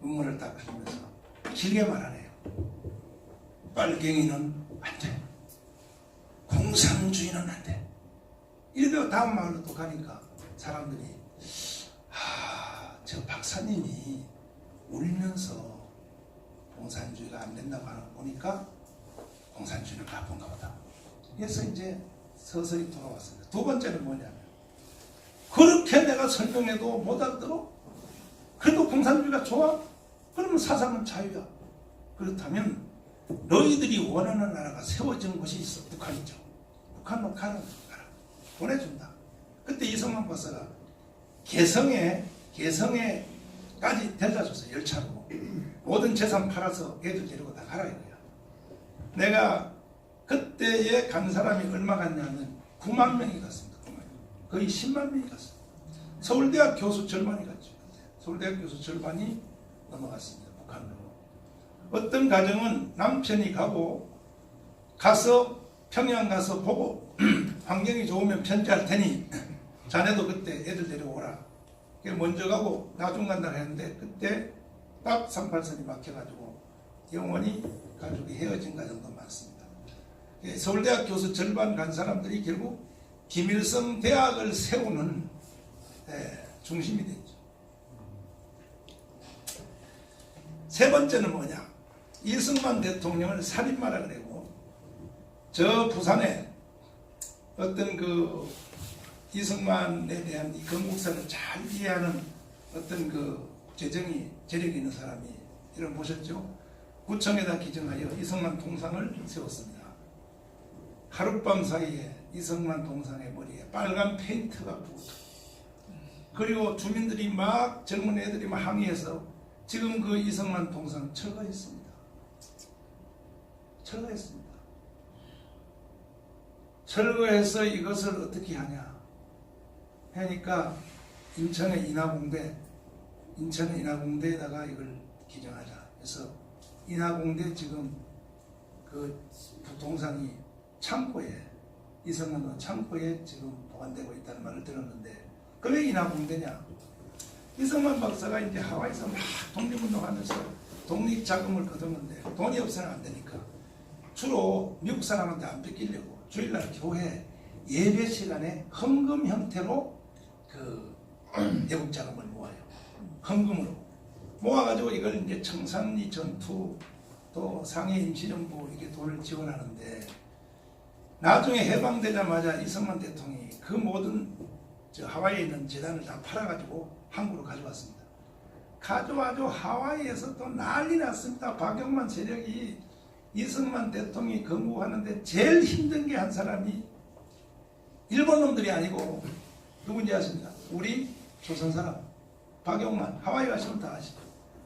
눈물을 딱 흘리면서 길게 말하네요. 빨갱이는 안 돼. 공산주의는 안 돼. 이렇게 다음 마을로 또 가니까 사람들이 저 박사님이 울면서 공산주의가 안 된다고 하는 거 보니까 공산주의를 바쁜가 보다. 그래서 이제 서서히 돌아왔습니다. 두 번째는 뭐냐면 그렇게 내가 설명해도 못 알아들어? 그래도 공산주의가 좋아? 그러면 사상은 자유야. 그렇다면 너희들이 원하는 나라가 세워진 곳이 있어. 북한이죠. 북한으로 가는 나라 보내준다. 그때 이승만 박사가 개성에까지 데려다 줬어요. 열차로. 모든 재산 팔아서 애들 데리고 다 가라 이거야. 내가 그때에 간 사람이 얼마 갔냐면 9만 명이 갔습니다. 9만 명. 거의 10만 명이 갔어요. 서울대학 교수 절반이 갔죠. 서울대학 교수 절반이 넘어갔습니다. 북한으로. 어떤 가정은 남편이 가서 평양 가서 보고 환경이 좋으면 편지할 테니 자네도 그때 애들 데려오라. 먼저 가고 나중 간다 했는데 그때 딱 38선이 막혀가지고 영원히 가족이 헤어진 가정도 많습니다. 서울대학 교수 절반 간 사람들이 결국 김일성 대학을 세우는 중심이 됐죠. 세 번째는 뭐냐? 이승만 대통령을 살인마라 그러고 저 부산에 어떤 그 이승만에 대한 이 건국사를 잘 이해하는 어떤 그 재정이 재력 있는 사람이 이런 보셨죠? 구청에다 기증하여 이승만 동상을 세웠습니다. 하룻밤 사이에 이승만 동상의 머리에 빨간 페인트가 붙어. 그리고 주민들이 막 젊은 애들이 막 항의해서 지금 그 이승만 동상 철거했습니다. 철거했습니다. 철거해서 이것을 어떻게 하냐 하니까 인천의 인하공대에다가 이걸 기증하자. 그래서 인하공대 지금 그 동상이 창고에 이승만 창고에 지금 보관되고 있다는 말을 들었는데 그 왜 인하공대냐? 이승만 박사가 이제 하와이에서 막 독립운동하면서 독립자금을 거뒀는데 돈이 없어서는 안 되니까 주로 미국 사람한테 안 뺏기려고 주일날 교회 예배 시간에 헌금 형태로 그 외국 자금을 모아요. 헌금으로 모아가지고 이걸 이제 청산리 전투 또 상해 임시정부 이게 돈을 지원하는데 나중에 해방되자마자 이승만 대통령이 그 모든 저 하와이에 있는 재단을 다 팔아가지고 한국으로 가져왔습니다. 가져와서 하와이에서 또 난리 났습니다. 박영만 세력이 이승만 대통령이 건국하는데 제일 힘든 게 한 사람이 일본 놈들이 아니고 누군지 아십니까? 우리 조선 사람 박용만. 하와이 가시면 다 아시죠.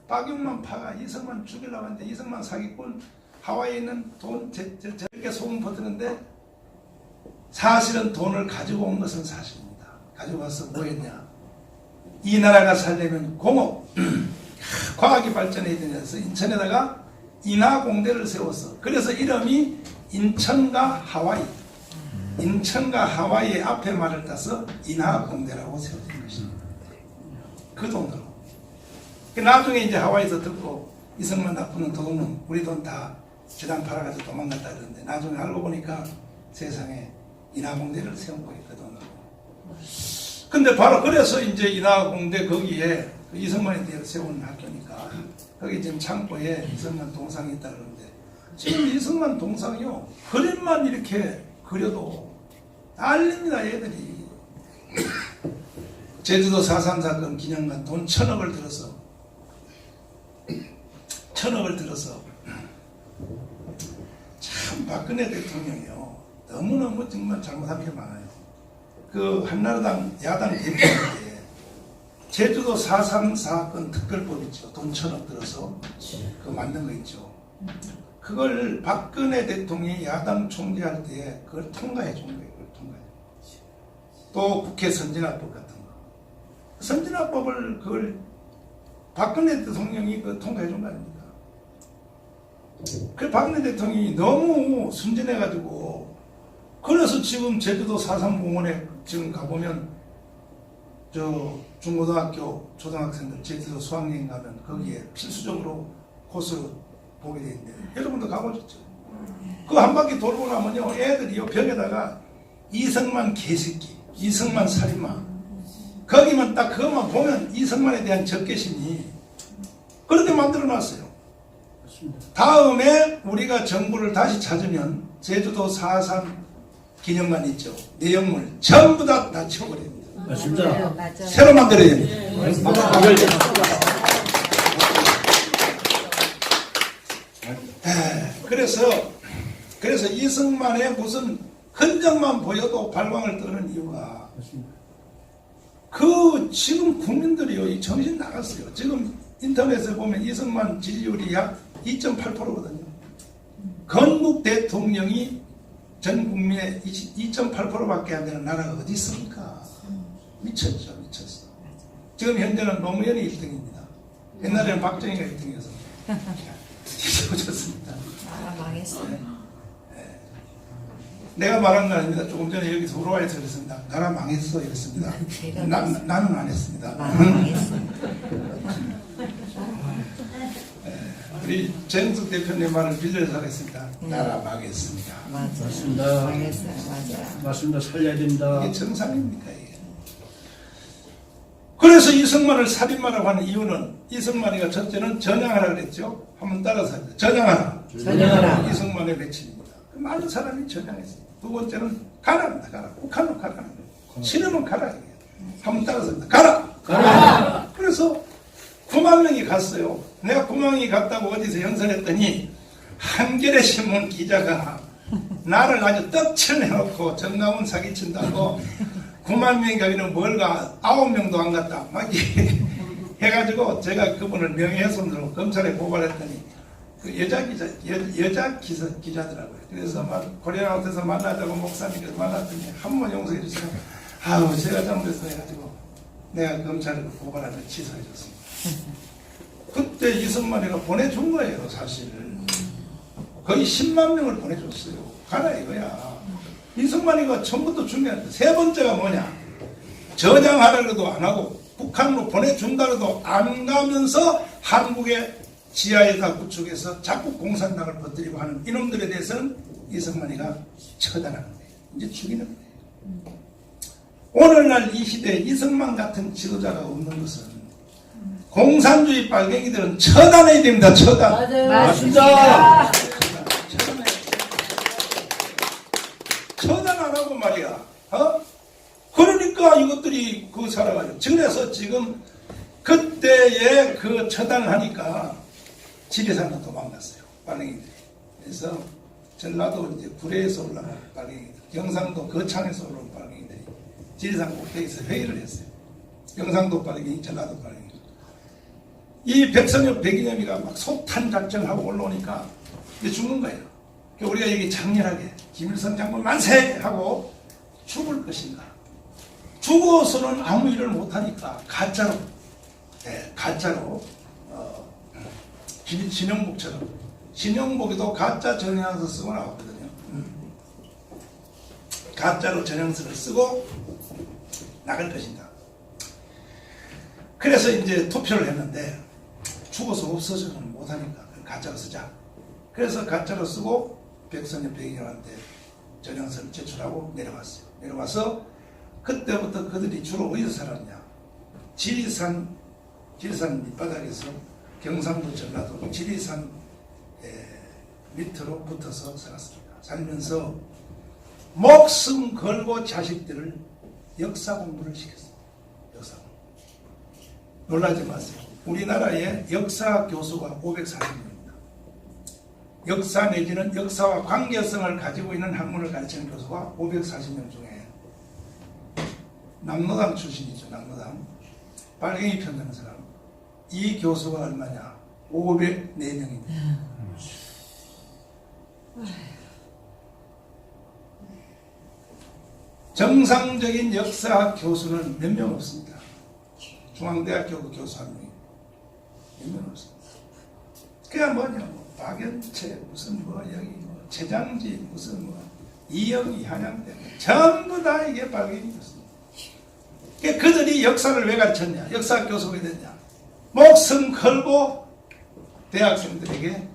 박용만 파가 이승만 죽이려고 하는데 이승만 사기꾼 하와이에 있는 돈 저렇게 소문 퍼뜨는데 사실은 돈을 가지고 온 것은 사실입니다. 가지고 와서 뭐 했냐? 이 나라가 살려면 공업 과학이 발전해야 되면서 인천에다가 인하공대를 세웠어. 그래서 이름이 인천과 하와이. 인천과 하와이의 앞에 말을 따서 인하공대라고 세워진 것입니다. 그 돈으로. 나중에 이제 하와이에서 듣고 이승만 나쁘는 도둑놈 우리 돈 다 주당 팔아가지고 도망갔다 그러는데 나중에 알고 보니까 세상에 인하공대를 세운 거예요. 그 돈으로. 근데 바로 그래서 이제 인하공대 거기에 그 이승만에 대해 세운 학교니까 거기 지금 창고에 이승만 동상이 있다 그러는데 지금 이승만 동상이요 그림만 이렇게 그려도 난립니다. 얘들이. 제주도 4.3 사건 기념관 돈 1,000억을 들어서 참 박근혜 대통령이요 너무너무 정말 잘못한 게 많아요. 그 한나라당 야당 대표한테 제주도 4.3 사건 특별법 있죠. 돈 1,000억 들어서 그거 만든 거 있죠. 그걸 박근혜 대통령이 야당 총재할 때 그걸 통과해 준 거예요. 그걸 통과해. 또 국회 선진화법 같은 거. 선진화법을 그걸 박근혜 대통령이 그 통과해 준 거 아닙니까? 그 박근혜 대통령이 너무 순진해가지고 그래서 지금 제주도 4.3 공원에 지금 가보면 저 중고등학교 초등학생들 제주도 수학여행 가면 거기에 필수적으로 코스로 보게 돼 있는데 여러분도 가보셨죠? 그 한 바퀴 돌고 나면요 애들이 요 벽에다가 이승만 개새끼, 이승만 살인마 거기만 딱 그것만 보면 이승만에 대한 적개심이 그렇게 만들어놨어요. 다음에 우리가 정부를 다시 찾으면 제주도 4.3 기념관 있죠. 내용물 전부 다 치워버려야 됩니다. 맞습니다. 맞아요. 새로 만들어야 됩니다. 그래서 이승만의 무슨 흔적만 보여도 발광을 뜨는 이유가 그 지금 국민들이요 이 정신 나갔어요. 지금 인터넷에 보면 이승만 지지율이 약 2.8%거든요. 건국 대통령이 전 국민의 2.8%밖에 안 되는 나라가 어디 있습니까? 미쳤죠, 미쳤어. 지금 현재는 노무현이 1등입니다. 옛날에는 박정희가 1등이어서 뒤집어졌습니다. 아, 망했어요. 내가 말한 건 아닙니다. 조금 전에 여기서 우루과이에서 그랬습니다. 나라 망했어 이랬습니다. 나는 안 했습니다. 망했어요. 우리 정숙 대표님 말을 빌려서 하겠습니다. 나라 망했습니다. 맞습니다. 망했어요. 맞아요. 맞습니다. 살려야 됩니다. 이게 정상입니까 이게? 그래서 이승만을 살인마라고 하는 이유는 이승만이가 첫째는 전향하라 그랬죠. 한번 따라서 하죠. 전향하라. 전향하라. 이승만의 외침입니다. 많은 사람이 전향했습니다. 두 번째는 가라입니다. 가라. 북한으로 가라. 싫으면 가라. 이게. 한번 따라서 합니다. 가라. 가라. 그래서 9만 명이 갔어요. 내가 9만 명이 갔다고 어디서 연설했더니 한겨레 신문 기자가 나를 아주 떡칠해놓고 정강훈 사기친다고 9만 명이 가기는 뭘가 9명도 안 갔다. 막 해가지고 제가 그분을 명예훼손으로 검찰에 고발했더니 그 여자 기자더라고요. 그래서 막 코리아나웃에서 만나자고 목사님께서 만났더니 한 번 용서해 주시고 아우 제가 잘못했어 해가지고 내가 검찰에 고발하면 취소해 줬습니다. 그때 이승만이가 보내준 거예요. 사실 거의 10만 명을 보내줬어요. 가라 이거야. 이승만이가 처음부터 중요한데 세 번째가 뭐냐, 저장하라고도 안 하고 북한으로 보내준다고도 안 가면서 한국의 지하에다 구축해서 자꾸 공산당을 퍼뜨리고 하는 이놈들에 대해서는 이승만이가 처단하는 거예요. 이제 죽이는 거예요. 오늘날 이 시대에 이승만 같은 지도자가 없는 것은 공산주의 빨갱이들은 처단해야 됩니다. 처단. 맞아요. 맞습니다. 처단 안 하고 말이야. 그러니까 이것들이 그 살아가죠. 그래서 지금 그때에 그 처단을 하니까 지리산으로 도망갔어요. 빨갱이들이. 그래서 전라도 이제 구례에서 올라간 빨갱이들, 경상도 거창에서 올라온 빨갱이들이 지리산 꼭대기에서 회의를 했어요. 경상도 빨갱이, 전라도 빨갱이. 이 백선엽, 백인엽이가 막 속탄 작전하고 올라오니까 이제 죽는 거예요. 그러니까 우리가 여기 장렬하게 김일성 장군 만세! 하고 죽을 것인가. 죽어서는 아무 일을 못하니까 가짜로, 가짜로, 진영복처럼. 진영복에도 가짜 전형서 쓰고 나왔거든요. 가짜로 전형서를 쓰고 나갈 것인가. 그래서 이제 투표를 했는데 죽어서 없어져는 못하니까 가짜로 쓰자. 그래서 가짜로 쓰고 백선엽, 백인엽한테 전형서를 제출하고 내려왔어요. 내려와서 그때부터 그들이 주로 어디서 살았냐. 지리산 밑바닥에서 경상도, 전라도, 지리산 밑으로 붙어서 살았습니다. 살면서 목숨 걸고 자식들을 역사 공부를 시켰습니다. 역사 공부. 놀라지 마세요. 우리나라의 역사 교수가 540명입니다. 역사 내지는 역사와 관계성을 가지고 있는 학문을 가르치는 교수가 540명 중에 남로당 출신이죠. 남로당. 빨갱이 편드는 사람. 이 교수가 얼마냐? 504명입니다. 정상적인 역사 교수는 몇 명 없습니다. 중앙대학교 그 교수 한 명이 몇 명 없습니다. 그냥 뭐냐, 뭐 박연채, 무슨 뭐 여기 뭐 최장지, 무슨 뭐 이영희, 한양대 전부 다 이게 빨갱이였습니다. 그러니까 그들이 역사를 왜 가르쳤냐? 역사 교수가 됐냐? 목숨 걸고 대학생들에게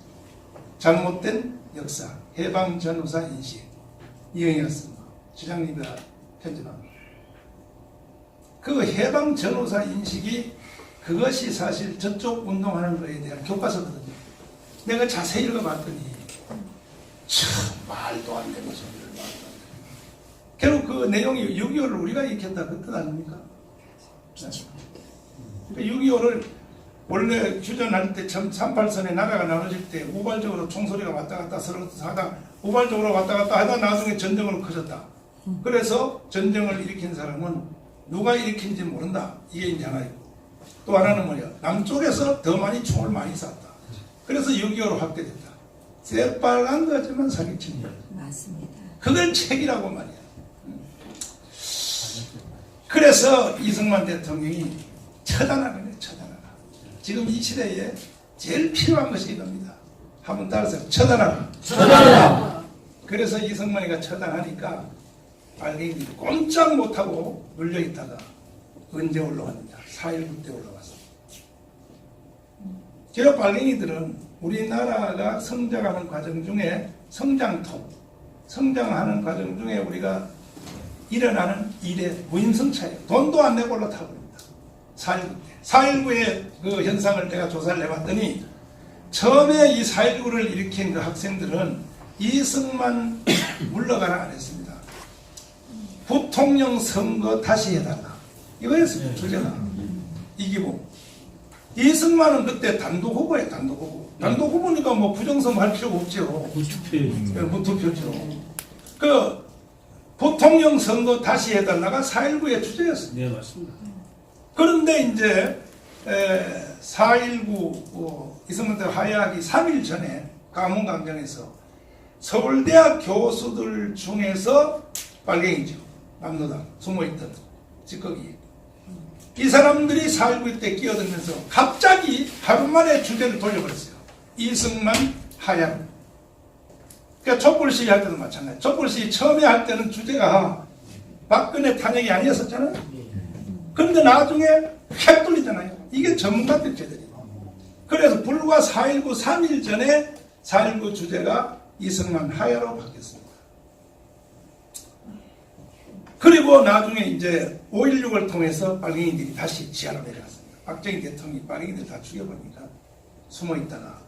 잘못된 역사, 해방 전후사 인식, 이영희였습니다. 주장님이 편집합니다. 그 해방 전후사 인식이 그것이 사실 저쪽 운동하는 거에 대한 교과서거든요. 내가 자세히 읽어봤더니 참 말도 안 되는 소리를 말도 안 되는. 결국 그 내용이 6.25를 우리가 일으켰다 그 뜻 아닙니까? 6.25를 원래 휴전할 때 38선에 나라가 나눠질 때 우발적으로 총소리가 왔다 갔다 서로 하다 우발적으로 왔다 갔다 하다 나중에 전쟁으로 커졌다. 그래서 전쟁을 일으킨 사람은 누가 일으킨지 모른다. 이게 이제 하나 있고 또 하나는 뭐냐, 남쪽에서 더 많이 총을 많이 쐈다. 그래서 6.25로 확대됐다. 새빨간 거지만 사기친 거예요. 맞습니다. 그걸 책이라고 말이야. 그래서 이승만 대통령이 처단하는 거예요. 처단하라. 지금 이 시대에 제일 필요한 것이 이겁니다. 한번 따라서 처단하라. 처단하라. 그래서 이승만이가 처단하니까 빨갱이들이 꼼짝 못하고 눌려있다가 언제 올라왔느냐. 4.19 때 올라왔습니다. 제가 빨갱이들은 우리나라가 성장하는 과정 중에 성장하는 과정 중에 우리가 일어나는 일의 무임승차예요. 돈도 안 내고 올라타버립니다. 4.19 때. 4.19의 그 현상을 내가 조사를 해봤더니 처음에 이 4.19를 일으킨 그 학생들은 이승만 물러가라 안 했습니다. 부통령 선거 다시 해달라. 이거였습니다. 주제가. 이기고. 이승만은 그때 단독 후보예요. 단독 후보. 단독 후보니까 뭐 부정선거 할 필요가 없죠. 무투표죠. 그 부통령 선거 다시 해달라가 4.19의 주제였습니다. 네, 맞습니다. 그런데 이제 4.19 이승만 때 하야하기 3일 전에 강원광장에서 서울대학 교수들 중에서 빨갱이죠. 남로당 숨어있던 찌꺼기. 이 사람들이 4.19 때 끼어들면서 갑자기 하루 만에 주제를 돌려버렸어요. 이승만 하야. 그러니까 촛불 시위 할 때도 마찬가지. 촛불 시위 처음에 할 때는 주제가 박근혜 탄핵이 아니었었잖아요. 그런데 나중에 획 돌리잖아요. 이게 전문가들 제들이에요. 그래서 불과 4.19 3일 전에 4.19 주제가 이승만 하야로 바뀌었습니다. 그리고 나중에 이제 5.16을 통해서 빨갱이들이 다시 지하로 내려갔습니다. 박정희 대통령이 빨갱이들 다 죽여버리니까 숨어있다가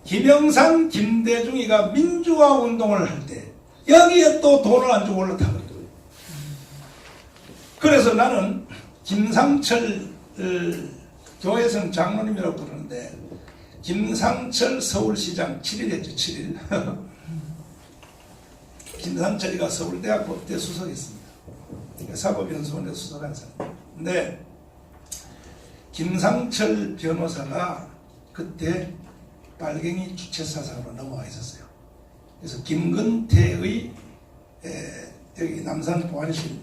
김영삼, 김대중이가 민주화 운동을 할 때 여기에 또 돈을 안 주고 올라타버리고. 그래서 나는 김상철 교회성 장로님이라고 부르는데 김상철 서울시장 7일 했죠. 7일. 김상철이가 서울대학 법대 수석했습니다. 사법연수원에 수석한 사람. 근데 김상철 변호사가 그때 빨갱이 주체사상으로 넘어가 있었어요. 그래서 김근태의 여기 남산 보안실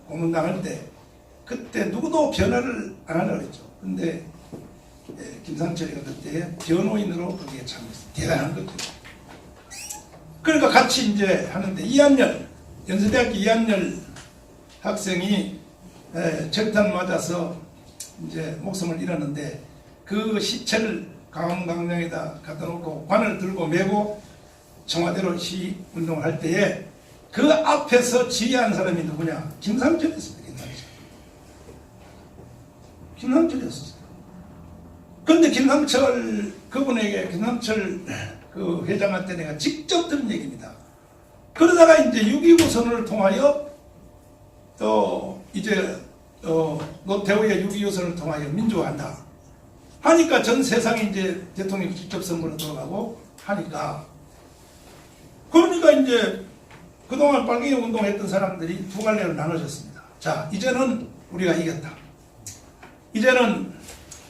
고문당할 때 그때 누구도 변호를 안 하려고 했죠. 근데 김상철이가 그때 변호인으로 거기에 참여했어요. 대단한 거죠. 그러니까 같이 이제 하는데 이한열, 연세대학교 이한열 학생이 절탄 맞아서 이제 목숨을 잃었는데 그 시체를 강원광장에다 갖다 놓고 관을 들고 메고 청와대로 시운동을 할 때에 그 앞에서 지휘한 사람이 누구냐? 김상철이었습니다. 김상철이었어요. 그런데 김상철 그 회장한테 내가 직접 들은 얘기입니다. 그러다가 이제 6.29 선언을 통하여 또 이제 노태우의 6.25 선언을 통하여 민주화한다 하니까 전 세상이 이제 대통령 직접 선거로 들어가고 하니까 그러니까 이제 그동안 빨갱이 운동했던 사람들이 두 갈래로 나눠졌습니다. 자, 이제는 우리가 이겼다. 이제는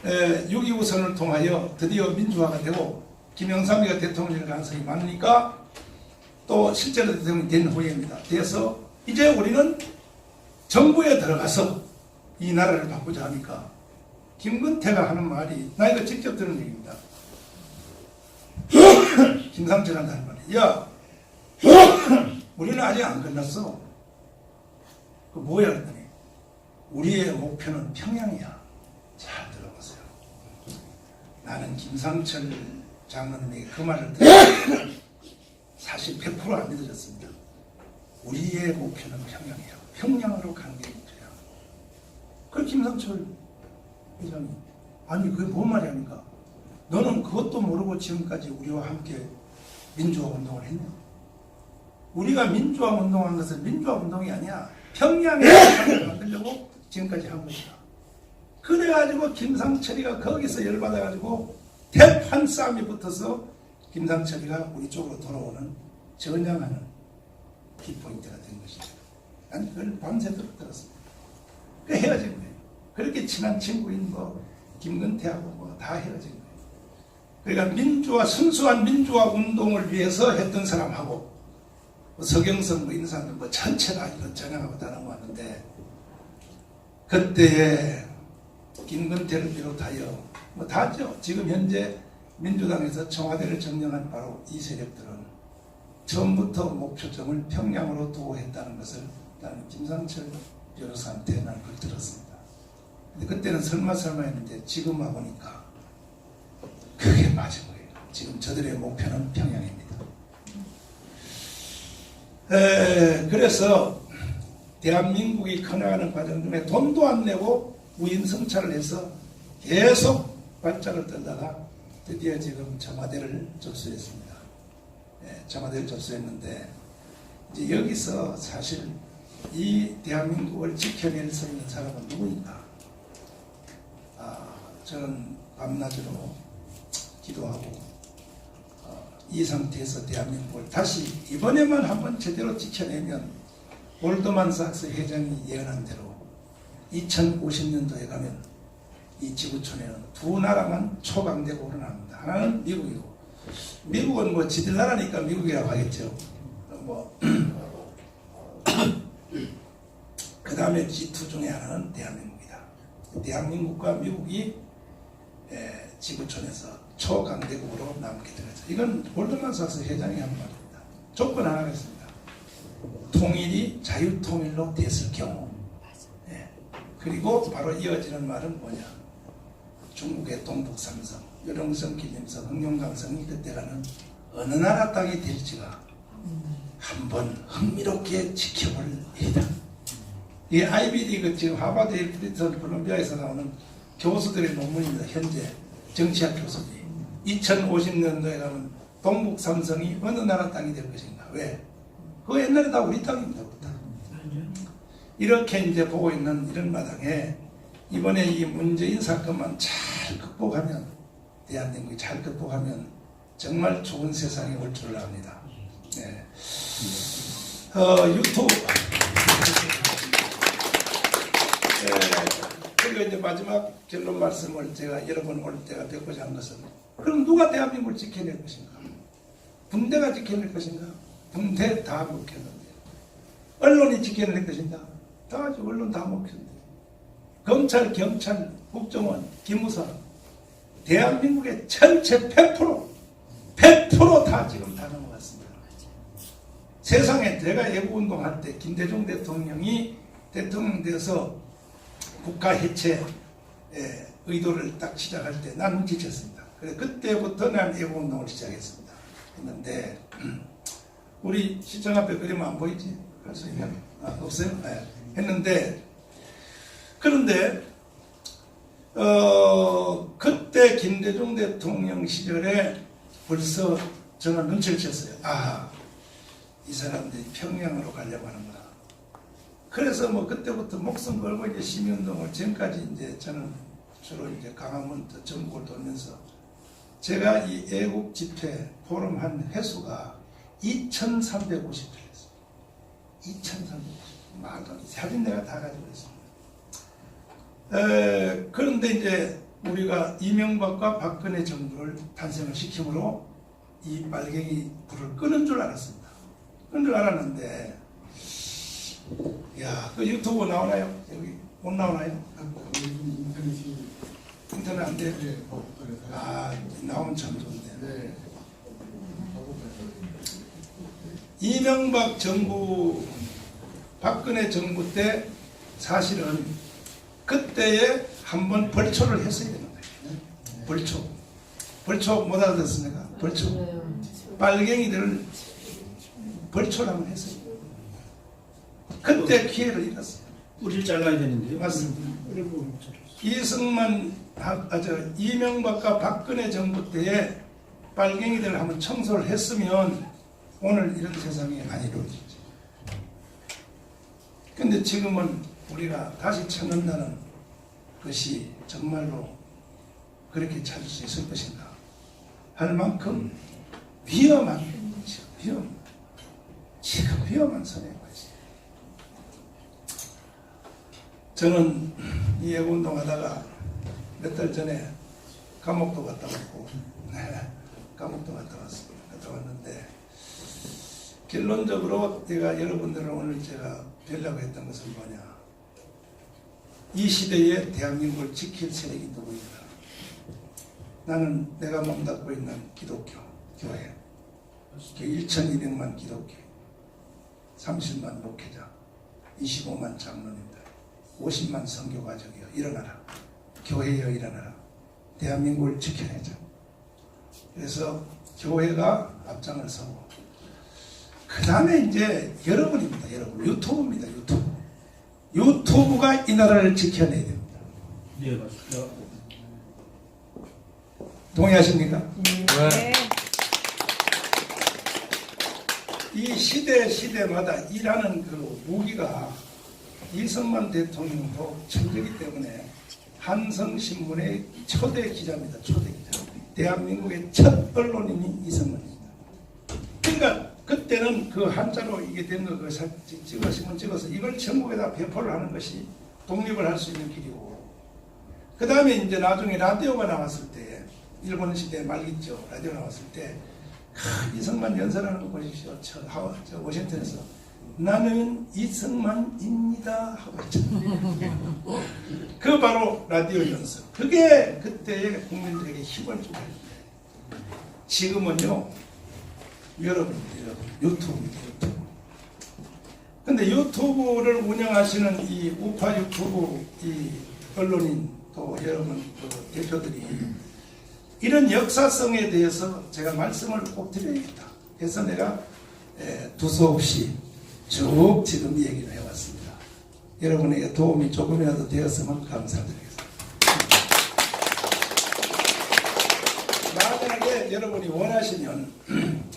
6.25 선언을 통하여 드디어 민주화가 되고 김영삼이가 대통령일 가능성이 많으니까 또 실제로 대통령이 된 후에입니다. 그래서 이제 우리는 정부에 들어가서 이 나라를 바꾸자 하니까 김근태가 하는 말이 나 이거 직접 들은 얘기입니다. 김상철한테 하는 말이 야 우리는 아직 안 끝났어. 그 뭐야 그랬더니 우리의 목표는 평양이야. 잘 들어보세요. 나는 김상철 장로님에게 그 말을 들었는데 사실 100% 안 믿어졌습니다. 우리의 목표는 평양이야. 평양으로 가는 게 목표야. 그 김상철 회장이 아니 그게 뭔 말이야? 너는 그것도 모르고 지금까지 우리와 함께 민주화 운동을 했냐? 우리가 민주화 운동한 것은 민주화 운동이 아니야. 평양에 만들려고 지금까지 한 것이다. 그래가지고 김상철이가 거기서 열받아가지고 대판 싸움이 붙어서 김상철이가 우리 쪽으로 돌아오는 전향하는 키포인트가 된 것이다. 난 그걸 밤새도록 들었습니다. 그 헤어진 거예요. 그렇게 친한 친구인 김근태하고 다 헤어진 거예요. 그러니까 민주화, 순수한 민주화 운동을 위해서 했던 사람하고 서경석 이런 사람들 전체 다 이거 전향하고 다 넘어왔는데 그때에 김근태를 비롯하여 다죠. 지금 현재 민주당에서 청와대를 점령한 바로 이 세력들은 처음부터 목표점을 평양으로 두고 했다는 것을 나는 김상철 변호사한테 나는 그걸 들었습니다. 근데 그때는 설마 했는데 지금 와보니까 그게 맞은 거예요. 지금 저들의 목표는 평양입니다. 그래서 대한민국이 커나가는 과정 중에 돈도 안 내고 우인성찰을 해서 계속 발작을 떨다가 드디어 지금 청와대를 접수했습니다. 청와대를 접수했는데 이제 여기서 사실 이 대한민국을 지켜낼 수 있는 사람은 누구인가? 저는 밤낮으로 기도하고 이 상태에서 대한민국을 다시 이번에만 한번 제대로 지켜내면 골드만삭스 회장이 예언한 대로 2050년도에 가면 이 지구촌에는 두 나라만 초강대국으로 나옵니다. 하나는 미국이고 미국은 지들 나라니까 미국이라고 하겠죠. 그 다음에 G2 중에 하나는 대한민국이다. 대한민국과 미국이 지구촌에서 초강대국으로 남게 되겠죠. 이건 골드만삭스 회장이 한 말입니다. 조건 하나가 있습니다. 통일이 자유통일로 됐을 경우 그리고 바로 이어지는 말은 뭐냐? 중국의 동북삼성, 유령성, 기림성, 흥룡강성이 그때가는 어느 나라 땅이 될지가 한번 흥미롭게 지켜볼 일이다. 이 IBD 지금 하버드, 프린스턴, 콜롬비아에서 나오는 교수들의 논문입니다. 현재 정치학 교수들이 2050년도에 가면 동북삼성이 어느 나라 땅이 될 것인가? 왜? 그거 옛날에 다 우리 땅입니다. 우리 땅. 이렇게 이제 보고 있는 이런 마당에 이번에 이 문재인 사건만 잘 극복하면 대한민국이 잘 극복하면 정말 좋은 세상이 올 줄을 압니다. 네. 유튜브. 그리고 이제 마지막 결론 말씀을 제가 여러분 올 때가 뵙고자 한 것은, 그럼 누가 대한민국을 지켜낼 것인가? 군대가 지켜낼 것인가? 군대 다 먹혔는데. 언론이 지켜낼 것인가? 다 아주 언론 다 먹혔는데. 검찰, 경찰, 국정원, 기무사, 대한민국의 전체 100% 다 지금 다 넘어갔습니다. 세상에 제가 애국운동할 때 김대중 대통령이 대통령 돼서 국가 해체 의도를 딱 시작할 때 난 눈치챘습니다. 그래서 그때부터 난 애국운동을 시작했습니다. 했는데 우리 시청 앞에 그림 안 보이지? 할 수 있나? 없어요? 네. 했는데 그런데 그때 김대중 대통령 시절에 벌써 저는 눈치를 챘어요. 아, 이 사람들이 평양으로 가려고 하는구나. 그래서 뭐 그때부터 목숨 걸고 이제 시민운동을 지금까지 이제 저는 주로 이제 강화문 전국을 돌면서 제가 이 애국 집회 포럼 한 횟수가 2,350회였어요. 2,350. 말도 안 돼. 사진 내가 다 가지고 있습니다. 그런데 이제 우리가 이명박과 박근혜 정부를 탄생을 시킴으로 이 빨갱이 불을 끄는 줄 알았습니다. 끄는 줄 알았는데, 야, 그 유튜브 나오나요? 여기 못 나오나요? 인터넷 안 돼요? 아, 나오면 참 좋은데. 이명박 정부, 박근혜 정부 때 사실은 그때에 한번 벌초를 했어야 되는 거예요. 벌초 못 알아듣습니까? 벌초. 빨갱이들을 벌초를 한번 했어요. 그때 기회를 잃었어요. 뿌리를 잘라야 되는데요. 맞습니다. 이명박과 박근혜 정부 때에 빨갱이들 한번 청소를 했으면 오늘 이런 세상이 안 이루어지죠. 근데 지금은 우리가 다시 찾는다는 것이 정말로 그렇게 찾을 수 있을 것인가 할 만큼 위험한 지금 위험한 선의 거지. 저는 이 애국운동 하다가 몇 달 전에 감옥도 갔다 왔고, 감옥도 갔다 왔는데, 결론적으로 제가 여러분들을 오늘 제가 뵈려고 했던 것은 뭐냐. 이 시대에 대한민국을 지킬 세력이 누구인가. 나는 내가 몸담고 있는 기독교, 교회, 1,200만 기독교, 30만 목회자, 25만 장로님들, 50만 선교가족이여 일어나라. 교회여 일어나라. 대한민국을 지켜내자. 그래서 교회가 앞장을 서고 그 다음에 이제 여러분입니다. 여러분 유튜브입니다. 유튜브가 이 나라를 지켜내야 됩니다. 네, 맞습니다. 동의하십니까? 네. 이 시대마다 일하는 그 무기가 이승만 대통령도 천재이기 때문에 한성신문의 초대 기자입니다. 초대 기자. 대한민국의 첫 언론인이 이승만입니다. 그러니까 그때는 그 한자로 이게 된 거 그 신문 찍어서 이걸 전국에다 배포를 하는 것이 독립을 할 수 있는 길이고, 그 다음에 이제 나중에 라디오가 나왔을 때, 일본 시대 말기죠. 라디오 나왔을 때 이승만 연설하는 거 보십시오. 저 워싱턴에서 나는 이승만입니다 하고 있잖아요. 그 바로 라디오 연설. 그게 그때의 국민들에게 힘을 주고 있는데, 지금은요 여러분 유튜브입니다. 유튜브. 근데 유튜브를 운영하시는 이 우파 유튜브 이 언론인 또 여러분 그 대표들이 이런 역사성에 대해서 제가 말씀을 꼭 드려야겠다 해서 내가 두서없이 쭉 지금 얘기를 해왔습니다. 여러분에게 도움이 조금이라도 되었으면 감사드리겠습니다. 만약에 여러분이 원하시면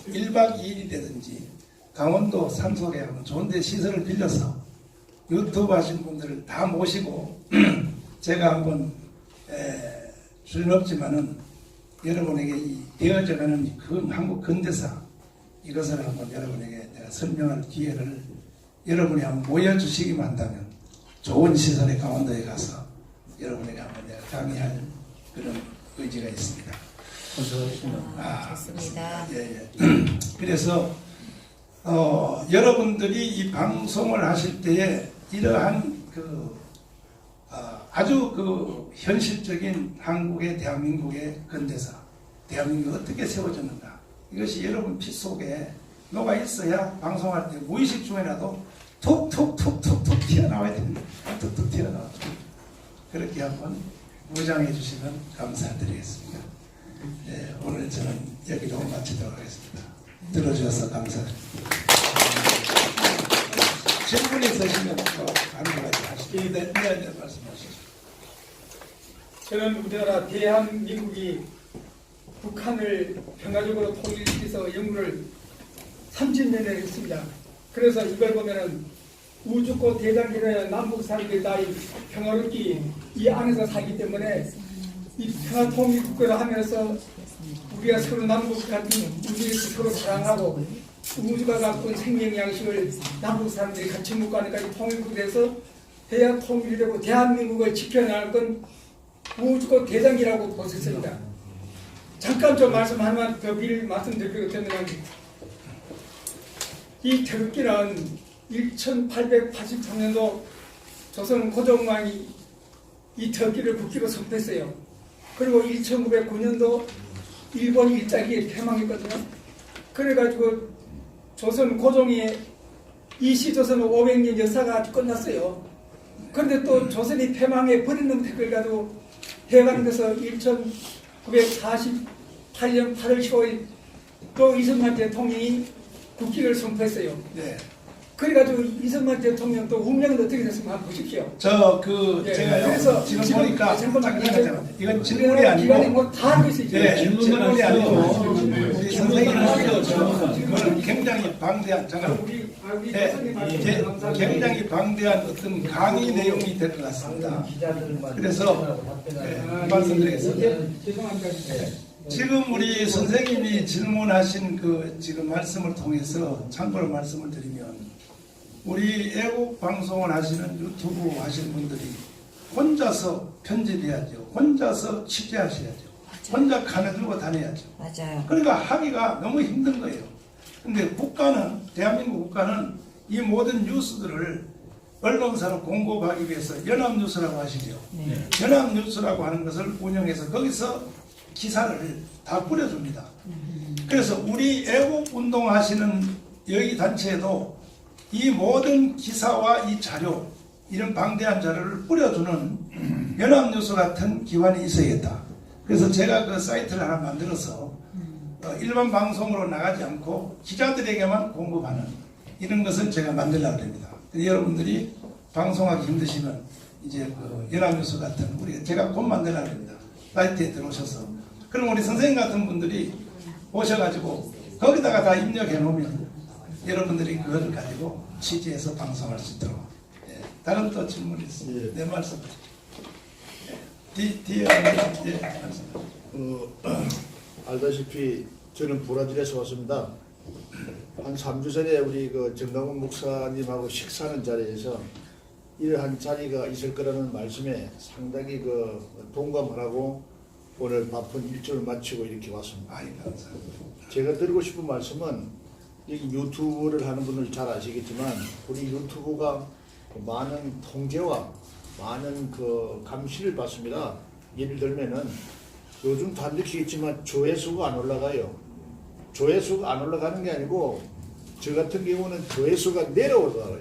1박 2일이라든지 강원도 산속에 한번 좋은데 시설을 빌려서 유튜브 하신 분들을 다 모시고 제가 한번 수는 없지만은 여러분에게 이 되어져가는 한국 근대사 이것을 한번 여러분에게 내가 설명할 기회를 여러분이 한번 모여주시기만 한다면 좋은 시설의 강원도에 가서 여러분에게 한번 내가 강의할 그런 의지가 있습니다. 감사합니다. 좋습니다. 예. 그래서 여러분들이 이 방송을 하실 때에 이러한 아주 현실적인 한국의 대한민국의 근대사, 대한민국이 어떻게 세워졌는가, 이것이 여러분 피 속에 녹아 있어야 방송할 때 무의식 중에라도 툭툭툭툭툭 튀어나와야 됩니다. 툭툭 튀어나와요. 그렇게 한번 무장해 주시면 감사드리겠습니다. 네, 오늘 저는 여기로 마치도록 하겠습니다. 들어주셔서 감사드립니다. 질문이 있으시면 또 하는 가지 하시죠. 네, 말씀하시죠. 저는 우리나라 대한민국이 북한을 평화적으로 통일시켜서 연구를 30년을 했습니다. 그래서 이걸 보면은 우주꽃 대장기는 남북 사람들이 다 평화롭게 이 안에서 살기 때문에 이 평화 통일 국가를 하면서 우리가 서로 남북 같은 우주에서 서로 사랑하고 우주가 갖고 있는 생명 양식을 남북 사람들이 같이 묵고 하니까 이 통일국에서 대한 통일이 되고 대한민국을 지켜나갈 건 우주꽃 대장기라고 보셨습니다. 잠깐 좀 말씀 하나만 더 미리 말씀드리게 되면 이 태극기는 1883년도 조선 고종왕이 이 태극기를 국기로 선포했어요. 그리고 1909년도 일본 일자기에 폐망했거든요. 그래가지고 조선 고종의 이시조선 500년 역사가 끝났어요. 그런데 또 조선이 폐망해 버리는 태극을 가지고 해방돼서 1948년 8월 15일 또 이승만 대통령이 국기를 선포했어요. 네. 그래가지고 이승만 대통령 또 운명은 어떻게 됐으면 한번 보십시오. 제가요 그래서 지금 지금 보니까 잠깐만 이건 질문이 기관이 아니고 뭐다 알고 있어요. 네, 질문이 아니고 우리 질문만 선생님은 그건 굉장히 방대한 우리 네, 교수님 말씀 감사합니다. 굉장히 방대한 어떤 강의 내용이 될 것 같습니다. 그래서 말씀드리겠습니다. 죄송합니다. 지금 우리 선생님이 질문하신 그 지금 말씀을 통해서 참고로 말씀을 드리면 우리 애국 방송을 하시는 유튜브 하시는 분들이 혼자서 편집해야죠. 혼자서 취재하셔야죠. 혼자 카메라 들고 다녀야죠. 맞아요. 그러니까 하기가 너무 힘든 거예요. 근데 국가는, 대한민국 국가는 이 모든 뉴스들을 언론사로 공급하기 위해서 연합뉴스라고 하시죠. 네. 연합뉴스라고 하는 것을 운영해서 거기서 기사를 다 뿌려줍니다. 그래서 우리 애국운동 하시는 여기 단체에도 이 모든 기사와 이 자료, 이런 방대한 자료를 뿌려주는 연합뉴스 같은 기관이 있어야겠다. 그래서 제가 그 사이트를 하나 만들어서 일반 방송으로 나가지 않고 기자들에게만 공급하는 이런 것을 제가 만들려고 합니다. 여러분들이 방송하기 힘드시면 이제 그 연합뉴스 같은 제가 곧 만들려고 합니다. 사이트에 들어오셔서 그럼 우리 선생님 같은 분들이 오셔가지고 거기다가 다 입력해 놓으면 여러분들이 그걸 가지고 취재해서 방송할 수 있도록. 예. 다른 또 질문이 있습니다. 내 말씀. 뒤에 말씀. 알다시피 저는 브라질에서 왔습니다. 한 3주 전에 우리 그 정강훈 목사님하고 식사하는 자리에서 이러한 자리가 있을 거라는 말씀에 상당히 그 동감을 하고 오늘 바쁜 일정을 마치고 이렇게 왔습니다. 아이, 감사합니다. 제가 드리고 싶은 말씀은 여기 유튜브를 하는 분들 잘 아시겠지만 우리 유튜브가 많은 통제와 많은 그 감시를 받습니다. 예를 들면은 요즘 다 느끼겠지만 조회수가 안 올라가요. 조회수가 안 올라가는 게 아니고 저 같은 경우는 조회수가 내려오더라고요.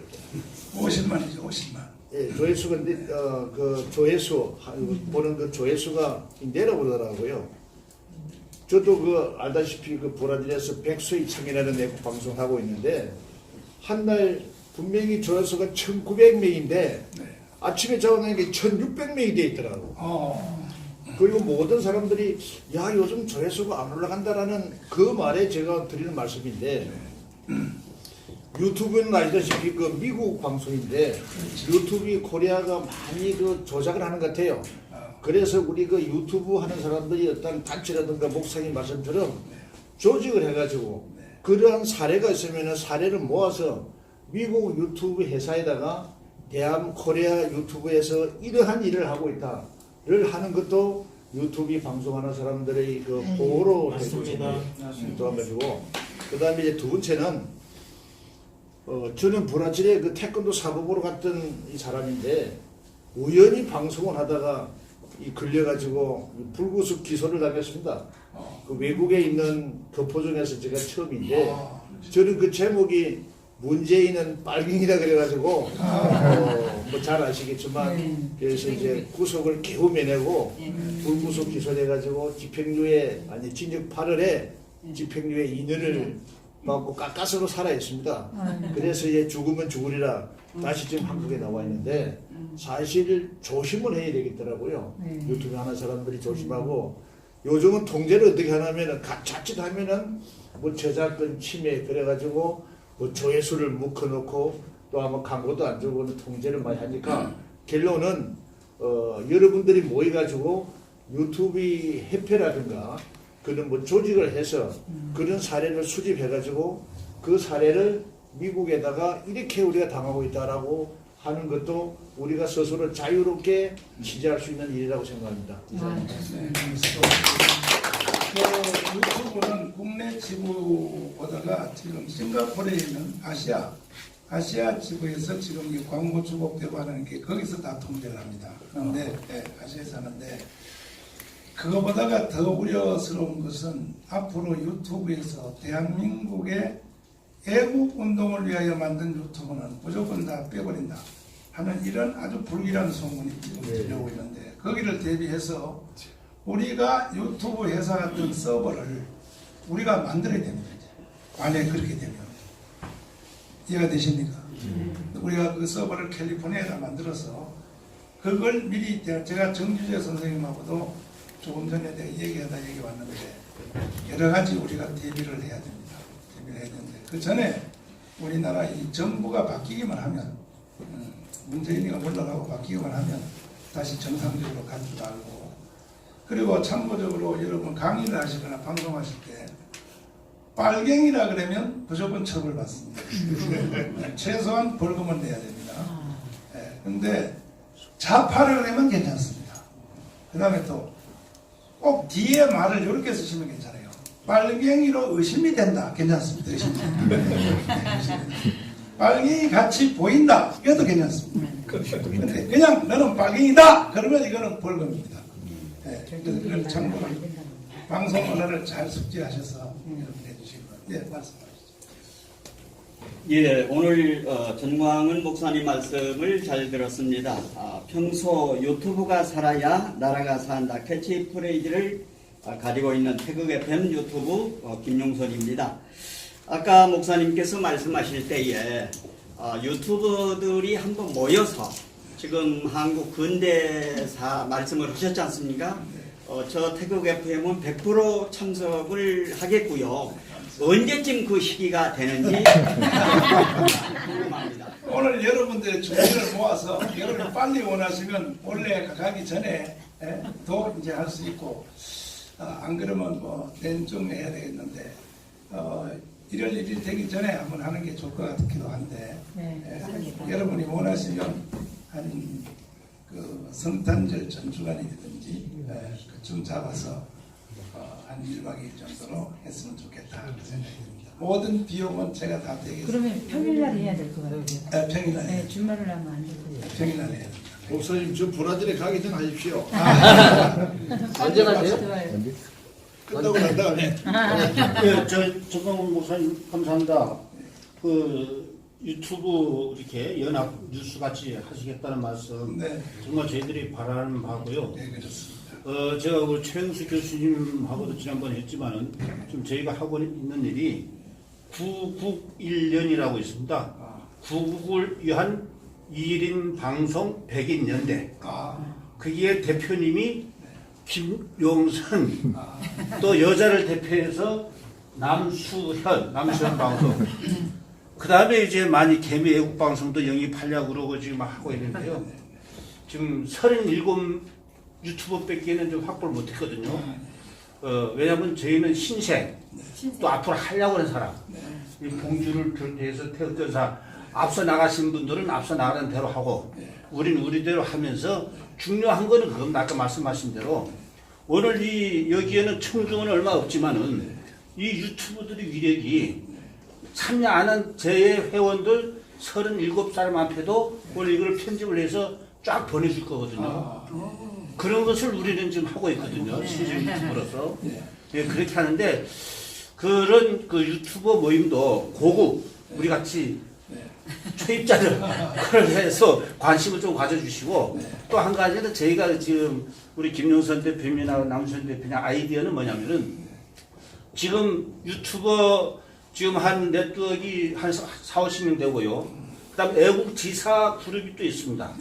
50만이죠, 50만. 예, 조회수가 그 조회수 보는 그 조회수가 내려오더라고요. 저도 그 알다시피 그 브라질에서 백소의 창이라는 애국 방송 하고 있는데 한 달 분명히 조회수가 1,900명인데 네. 아침에 적어놓은 게 1,600명이 돼 있더라고. 그리고 모든 사람들이 야 요즘 조회수가 안 올라간다라는 그 말에 제가 드리는 말씀인데 유튜브는 알다시피 그 미국 방송인데 유튜브 코리아가 많이 그 조작을 하는 것 같아요. 그래서 우리 그 유튜브 하는 사람들이 어떤 단체라든가 목사님 말씀처럼 조직을 해가지고 그러한 사례가 있으면 사례를 모아서 미국 유튜브 회사에다가 대한 코리아 유튜브에서 이러한 일을 하고 있다를 하는 것도 유튜브 방송하는 사람들의 그 보호로 맞습니다. 해가지고 그 다음에 이제 두 번째는 저는 브라질에 그 태권도 사범으로 갔던 이 사람인데 우연히 방송을 하다가 이 걸려가지고 불구속 기소를 당했습니다. 그 외국에 있는 교포중에서 제가 처음인데 저는 그 제목이 문재인은 빨갱이라 그래가지고 뭐 잘 아시겠지만 그래서 이제 구속을 겨우 면하고 불구속 기소돼가지고 집행유예 아니 징역 8월에 집행유예 2년을 받고 가까스로 살아 있습니다. 그래서 이제 죽으면 죽으리라 다시 지금 한국에 나와 있는데 사실 조심을 해야 되겠더라고요. 유튜브 하는 사람들이 조심하고 요즘은 통제를 어떻게 하냐면은 자칫하면은 뭐 저작권 침해 그래가지고 뭐 조회수를 묶어놓고 또 아마 광고도 안 주고는 통제를 많이 하니까 결론은 여러분들이 모여가지고 유튜브 협회라든가 그런 뭐 조직을 해서 그런 사례를 수집해가지고 그 사례를 미국에다가 이렇게 우리가 당하고 있다라고 하는 것도 우리가 스스로 자유롭게 지지할 수 있는 일이라고 생각합니다. 그 유튜브는 국내 지부보다가 지금 싱가포르에 있는 아시아 지부에서 지금 이 광고 주목되고 하는 게 거기서 다 통제를 합니다. 그런데 아시아에서 하는데 그거보다가 더 우려스러운 것은 앞으로 유튜브에서 대한민국의 애국 운동을 위하여 만든 유튜브는 무조건 다 빼버린다 하는 이런 아주 불길한 소문이 지금 들려오고 있는데 거기를 대비해서 우리가 유튜브 회사 같은 서버를 우리가 만들어야 됩니다. 만약에 그렇게 되면 이해가 되십니까? 우리가 그 서버를 캘리포니아에다 만들어서 그걸 미리 제가 정주재 선생님하고도 조금 전에 내가 얘기 왔는데 여러 가지 우리가 대비를 해야 됩니다. 대비를 해야 되는데 그 전에 우리나라 이 정부가 바뀌기만 하면 문재인이가 물러가고 바뀌기만 하면 다시 정상적으로 갈 줄 알고 그리고 참고적으로 여러분 강의를 하시거나 방송하실 때 빨갱이라 그러면 무조건 처벌받습니다. 최소한 벌금은 내야 됩니다. 근데 좌파를 하면 괜찮습니다. 그 다음에 또 꼭 뒤에 말을 이렇게 쓰시면 괜찮아요. 빨갱이로 의심이 된다. 괜찮습니다. 의심이 빨갱이 같이 보인다. 이것도 괜찮습니다. 근데 그냥 너는 빨갱이다. 그러면 이거는 벌금입니다. 그래서 그런 참고를 방송 언어를 잘 숙지하셔서 여러분 해주시기 바랍니다. 말씀하시죠. 예, 오늘 전광훈 목사님 말씀을 잘 들었습니다. 평소 유튜브가 살아야 나라가 산다 캐치프레이즈를 가지고 있는 태극 FM 유튜브 김용선입니다. 아까 목사님께서 말씀하실 때에 유튜버들이 한번 모여서 지금 한국 근대사 말씀을 하셨지 않습니까? 저 태극 FM은 100% 참석을 하겠고요. 언제쯤 그 시기가 되는지 궁금합니다. 오늘 여러분들의 준비를 모아서 여러분 빨리 원하시면 원래 가기 전에 도 이제 할 수 있고 안 그러면 뭐 내년쯤 해야 되겠는데 1월 1일 되기 전에 한번 하는 게 좋을 것 같기도 한데 여러분이 원하시면 한 그 성탄절 전주간이든지 그쯤 잡아서 한 1박 2일 정도로 했으면 좋겠다 그 생각이 듭니다. 모든 비용은 제가 다 되겠습니다. 그러면 평일날 해야 될 것 같아요. 평일날 네, 주말을 하면 안 되고요. 평일날 해야 됩니다. 목사님 저 브라질에 가기 전에 하십시오. 언제 가세요? 좋아요. 끝나고 난 다음에 예, 전광훈 목사님 감사합니다. 그 유튜브 이렇게 연합 뉴스 같이 하시겠다는 말씀 네. 정말 저희들이 바라는 바고요. 네, 그렇습니다. 제가 그 최영수 교수님하고도 지난번에 했지만은 지금 저희가 하고 있는 일이 991년이라고 있습니다. 구국을 위한 2인 방송 100인 연대. 거기에 대표님이 김용선, 또 여자를 대표해서 남수현 방송. 그 다음에 이제 많이 개미 애국 방송도 영입하려고 그러고 지금 하고 있는데요. 지금 37 유튜버 뺏기는 좀 확보를 못 했거든요. 왜냐하면 저희는 신생, 또 앞으로 하려고 하는 사람, 이 봉주를 비롯해서 태극전사 앞서 나가신 분들은 앞서 나가는 대로 하고 우리는 우리대로 하면서 중요한 거는 그건 아까 말씀하신 대로 오늘 이 여기에는 청중은 얼마 없지만은 이 유튜브들의 위력이 참여 안 한 제 회원들 37사람 앞에도 오늘 이걸 편집을 해서 쫙 보내줄 거거든요. 그런 것을 우리는 지금 하고 있거든요. 시즌 유튜버로서. 예, 그렇게 하는데 그런 그 유튜버 모임도 고급 우리 같이 초입자들 그걸 해서 관심을 좀 가져주시고 또 한 가지는 저희가 지금 우리 김용선 대표님이나 남순 대표님 아이디어는 뭐냐면은 지금 유튜버 지금 한 네트워크가 한 4, 50명 되고요. 그다음 애국지사 그룹이 또 있습니다.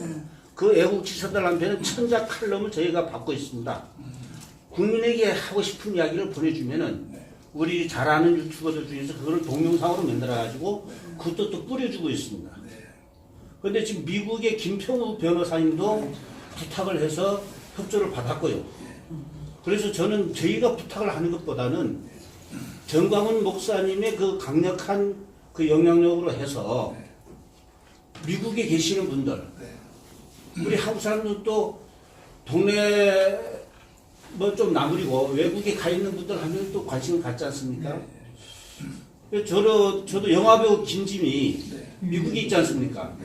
그 애국지사들한테는 천자 칼럼을 저희가 받고 있습니다. 국민에게 하고 싶은 이야기를 보내주면은 우리 잘 아는 유튜버들 중에서 그걸 동영상으로 만들어가지고 그것도 또 뿌려주고 있습니다. 그런데 지금 미국의 김평우 변호사님도 부탁을 해서 협조를 받았고요. 그래서 저는 저희가 부탁을 하는 것보다는 정광훈 목사님의 그 강력한 그 영향력으로 해서 미국에 계시는 분들, 우리 한국 사람들도 동네 뭐 좀 나무리고 외국에 가 있는 분들 하면 또 관심을 갖지 않습니까? 저도 영화배우 김지미 미국에 있지 않습니까?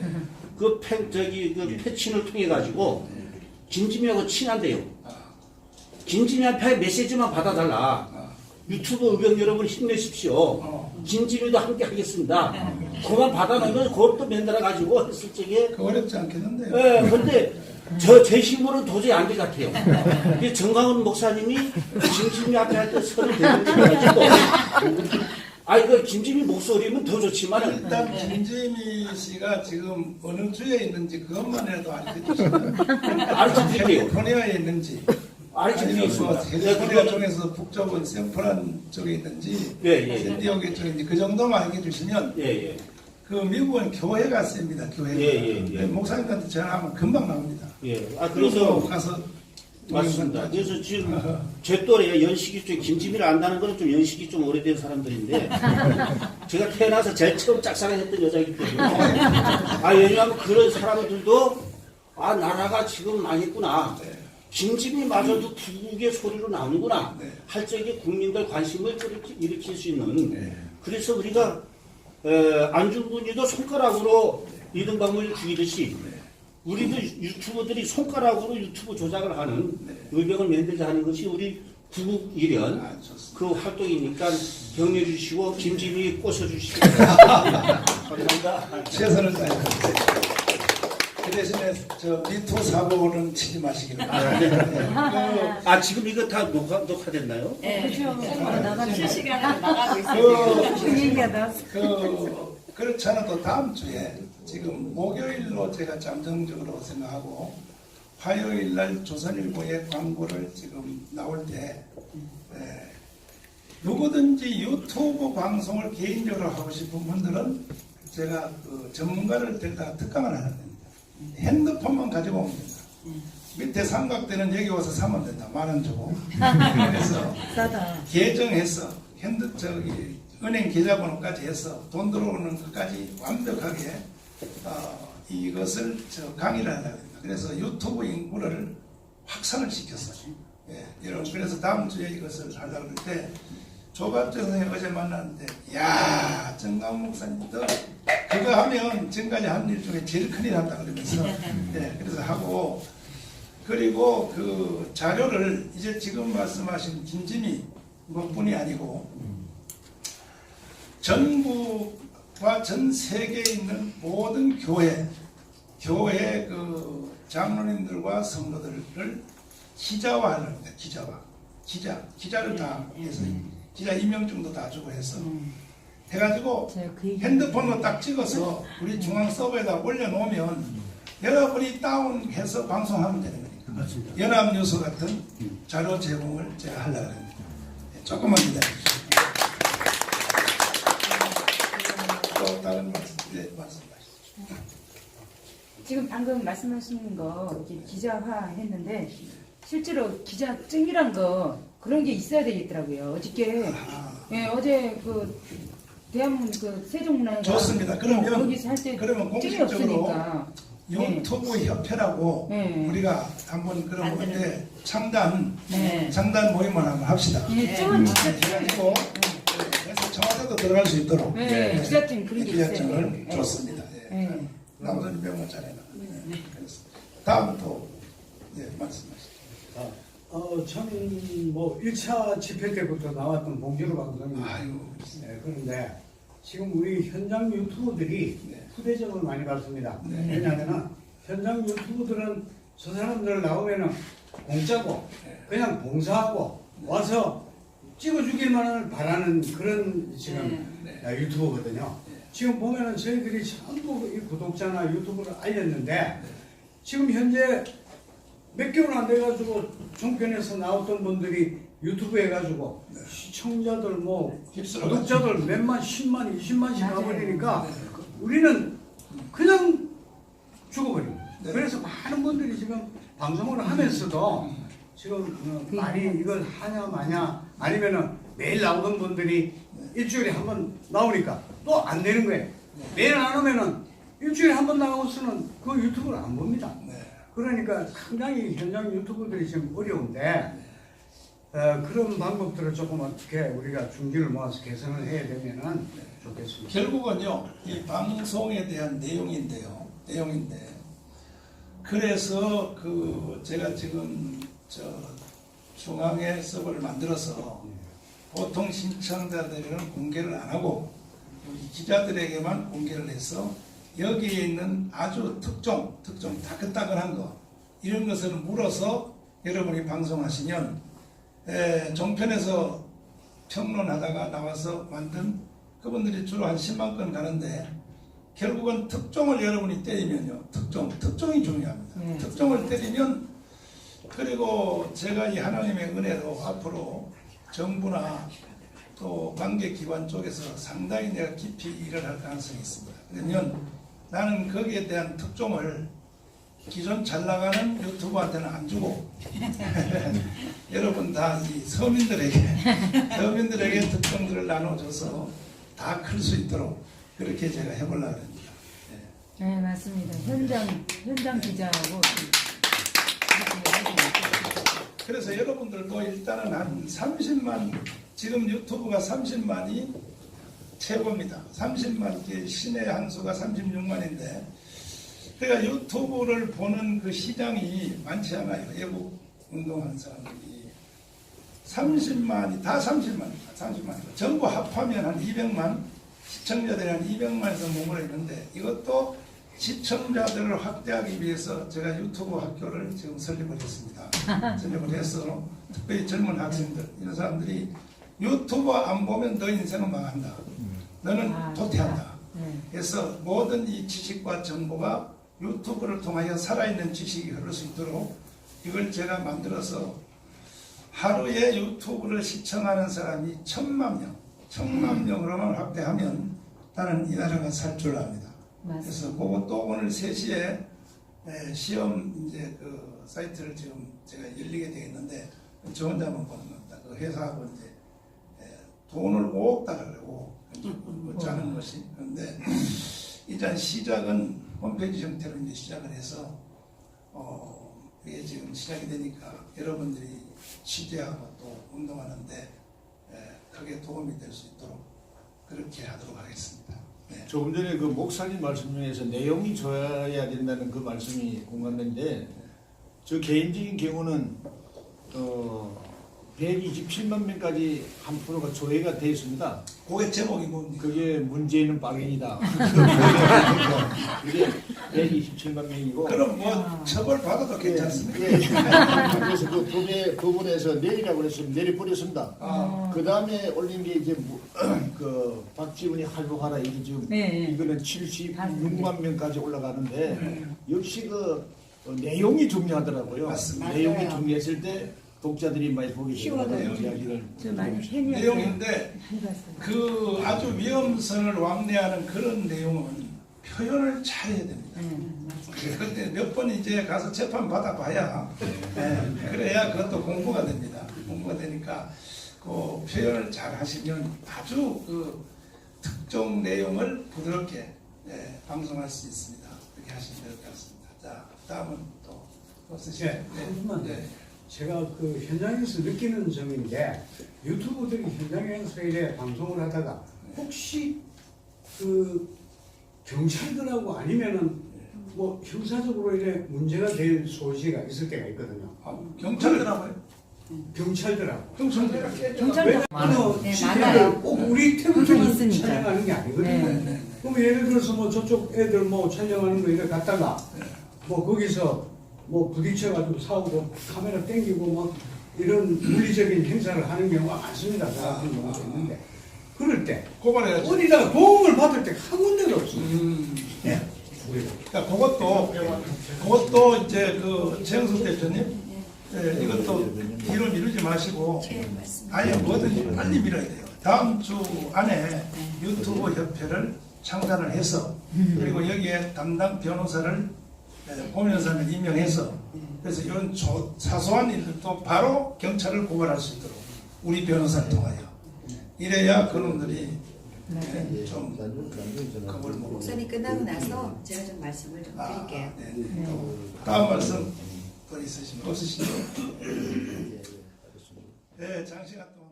그 패친을 통해 가지고 김지미하고 친한데요. 김지미한테 메시지만 받아달라. 유튜브 의견 여러분 힘내십시오. 김지미도 함께 하겠습니다. 그만 받아놓으면 그것도 만들어 가지고 했을 적에 그 어렵지 않겠는데요. 네, 근데 제 힘으로는 도저히 안 될 것 같아요. 이게 정광훈 목사님이 김지미 앞에 할 때 서를 대변해가지고 그 김지미 목소리면 더 좋지만 일단 김지미 씨가 지금 어느 주에 있는지 그것만 해도 알려주시면 알려드릴게요. 캘리포니아에 있는지 알려드리겠습니다. 캘리포니아 쪽에서 북쪽은 샌프란 쪽에 있는지 샌디에고 쪽에 있는지 그 정도만 알려주시면 그 미국은 교회가 셉니다. 교회가. 목사님한테 전화하면 금방 나옵니다. 그래서 가서 맞습니다. 그래서 지금 제 또래 연식이 좀 김지미를 안다는 거는 좀 연식이 좀 오래된 사람들인데 제가 태어나서 제일 처음 짝사랑 했던 여자이기 때문에 왜냐하면 그런 사람들도 나라가 지금 망했구나. 김지미마저도 부국의 소리로 나오는구나. 할 적에 국민들 관심을 일으킬 수 있는. 그래서 우리가 안중근이도 손가락으로 이등박물을 죽이듯이 우리도 유튜버들이 손가락으로 유튜브 조작을 하는 의병을 만들자 하는 것이 우리 구국 일련 그 활동이니까 격려해 주시고 김지미 꽂아주시기 바랍니다. 감사합니다. 최선을 다해서. 그 대신에 저 미투 사고는 치지 마시기를 바랍니다. 지금 이거 다 녹화됐나요? 네. 실시간으로 나가고 그렇지 않아도 다음 주에 지금 목요일로 제가 잠정적으로 생각하고 화요일 날 조선일보의 광고를 지금 나올 때 누구든지 유튜브 방송을 개인적으로 하고 싶은 분들은 제가 그 전문가를 데려다가 특강을 하는 겁니다. 핸드폰만 가지고 오면 된다. 밑에 삼각대는 여기 와서 사면 된다. 10,000원 주고. 그래서 싸다. 계정해서 은행 계좌번호까지 해서 돈 들어오는 것까지 완벽하게 이것을 강의를 하려고 합니다. 그래서 유튜브 인구를 확산을 시켰어요. 여러분 그래서 다음 주에 이것을 하려고 할 때 조갑재 선생님 어제 만났는데 정광훈 목사님도 그거 하면 지금까지 한 일 중에 제일 큰일 한다 그러면서 그래서 하고 그리고 그 자료를 이제 지금 말씀하신 김지미 뿐이 아니고 전국과 전 세계에 있는 모든 교회 그 장로님들과 성도들을 기자화하는 겁니다. 기자를 다 해서 기자 임명증도 다 주고 해서 해가지고 핸드폰으로 딱 찍어서 우리 중앙 서버에다 올려놓으면 여러분이 다운해서 방송하면 되는 거니까 연합뉴스 같은 자료 제공을 제가 하려고 합니다. 조금만 기다려주세요. 또 다른 말씀하시죠. 지금 방금 말씀하신 거 이제 기자화 했는데 실제로 기자증이란 거 그런 게 있어야 되겠더라고요. 어저께 예, 어제 그 대한문 그 세종문화회관 좋습니다. 그러면 거기서 할 때 그러면 찜이 공식적으로 없으니까 유튜브 협회라고 네. 우리가 한번 그런 건데 창단 네. 모임을 한번 합시다. 예, 찜은 진짜 해가지고 그래서 청와대도 들어갈 수 있도록 네, 기자팀 그런 게 있어요. 기자증을 줬습니다. 예. 네. 남선 병원 잘해라. 그래서 다음 또 말씀하시죠. 저는 뭐 1차 집회 때부터 나왔던 봉준호 방송입니다. 아이고, 네, 그런데 지금 우리 현장 유튜버들이 네. 후대접을 많이 받습니다. 네. 왜냐하면 현장 유튜버들은 저 사람들 나오면은 공짜고 그냥 봉사하고 와서 찍어주길만을 바라는 그런 지금 유튜버거든요. 지금 보면은 저희들이 전부 이 구독자나 유튜브를 알렸는데 지금 현재 몇 개월 안 돼가지고 종편에서 나왔던 분들이 유튜브 해가지고 시청자들 뭐 구독자들 몇만, 10만, 20만씩 가버리니까 우리는 그냥 죽어버립니다. 그래서 많은 분들이 지금 방송을 하면서도 지금 많이 이걸 하냐 마냐 아니면은 매일 나오던 분들이 일주일에 한 번 나오니까 또 안 되는 거예요. 매일 안 오면은 일주일에 한 번 나와서는 그 유튜브를 안 봅니다. 그러니까 상당히 현장 유튜버들이 지금 어려운데 그런 방법들을 조금 어떻게 우리가 중지를 모아서 개선을 해야 되면은 좋겠습니다. 결국은요, 이 방송에 대한 내용인데, 그래서 제가 지금 중앙에 서버를 만들어서 보통 신청자들에게는 공개를 안 하고 기자들에게만 공개를 해서 여기에 있는 아주 특종 따끈따끈한 거 이런 것을 물어서 여러분이 방송하시면 종편에서 평론하다가 나와서 만든 그분들이 주로 한 10만 건 가는데 결국은 특종을 여러분이 때리면요. 특종이 중요합니다. 특종을 때리면 그리고 제가 이 하나님의 은혜로 앞으로 정부나 또 관계기관 쪽에서 상당히 내가 깊이 일을 할 가능성이 있습니다. 그러면 나는 거기에 대한 특종을 기존 잘 나가는 유튜브한테는 안 주고 여러분 다 이 서민들에게 특종들을 나눠줘서 다 클 수 있도록 그렇게 제가 해보려고 합니다. 네, 맞습니다. 현장 기자하고 그래서 여러분들도 일단은 한 30만 지금 유튜브가 30만이 최고입니다. 30만 개 신의 한 수가 36만인데 그러니까 유튜브를 보는 그 시장이 많지 않아요. 외국 운동하는 사람들이 30만이 다 30만 전부 합하면 한 200만 시청자들이 한 200만에서 머물러 있는데 이것도 시청자들을 확대하기 위해서 제가 유튜브 학교를 지금 설립을 했습니다. 설립을 해서 특별히 젊은 학생들 이런 사람들이 유튜브 안 보면 너 인생은 망한다. 너는 도태한다. 그래서 모든 이 지식과 정보가 유튜브를 통하여 살아있는 지식이 흐를 수 있도록 이걸 제가 만들어서 하루에 유튜브를 시청하는 사람이 1000만 명으로만 확대하면 나는 이 나라가 살 줄 압니다. 그래서 그것도 오늘 3시에 시험 이제 그 사이트를 지금 제가 열리게 되겠는데 저 혼자만 보는 겁니다. 그 회사하고 이제 돈을 5억 달러고 짜는 것이. 그런데 일단 시작은 홈페이지 형태로 이제 시작을 해서 이게 지금 시작이 되니까 여러분들이 취재하고 또 운동하는데 크게 도움이 될 수 있도록 그렇게 하도록 하겠습니다. 네. 조금 전에 그 목사님 말씀 중에서 내용이 좋아야 된다는 그 말씀이 공감되는데 저 개인적인 경우는 127만 명까지 한 프로가 조회가 되어 있습니다. 그게 제목이 뭡니까? 그게 문재인은 빵인이다. 그게 127만 명이고. 그럼 뭐 처벌 받아도 괜찮습니다. 예. 그래서 그 부분에서 내리라고 그랬으면 내려버렸습니다. 그 다음에 올린 게 이제 그 박지훈이 할복하라 이게 지금 이거는 76만 명까지 올라가는데 역시 그 내용이 중요하더라고요. 맞습니다. 내용이 중요했을 때 독자들이 많이 보게 되는 이야기를 내용인데 그 아주 위험성을 왕래하는 그런 내용은 표현을 잘해야 됩니다. 그런데 몇 번 이제 가서 재판 받아봐야 그래야 그것도 공부가 됩니다. 공부가 되니까 그 표현을 잘 하시면 아주 그 특정 내용을 부드럽게 방송할 수 있습니다. 그렇게 하시면 될 것 같습니다. 자, 다음은 또 없으시죠? 네, 잠깐만. 제가 그 현장에서 느끼는 점인데 유튜브들이 현장에서 이래 방송을 하다가 혹시 그 경찰들하고 아니면은 뭐 형사적으로 이래 문제가 될 소지가 있을 때가 있거든요. 경찰들하고요? 경찰들하고. 경찰들. 왜냐면 네, 집회를 많아요. 꼭 우리 그게 태국에만 있으니까. 촬영하는 게 아니거든요. 네. 그럼 예를 들어서 뭐 저쪽 애들 뭐 촬영하는 거 이래 갔다가 뭐 거기서 뭐 부딪혀가지고 싸우고 카메라 땡기고 막 이런 물리적인 행사를 하는 경우가 많습니다. 저 같은 경우도 있는데 그럴 때 고발해야죠. 어디다가 도움을 받을 때 한 군데도 없습니다. 예. 그러니까 그것도 이제 그 최영석 대표님, 이것도 뒤로 미루지 마시고 아예 뭐든지 빨리 밀어야 돼요. 다음 주 안에 유튜브 협회를 창단을 해서 그리고 여기에 담당 변호사를 법무사를 임명해서 그래서 이런 사소한 일들도 바로 경찰을 고발할 수 있도록 우리 변호사를 통하여 이래야 그놈들이 좀 겁을 먹고. 목사님 끝나고 나서 제가 좀 말씀을 좀 드릴게요. 다음 말씀 더 있으시면 없으시죠? 네, 장시간 동안.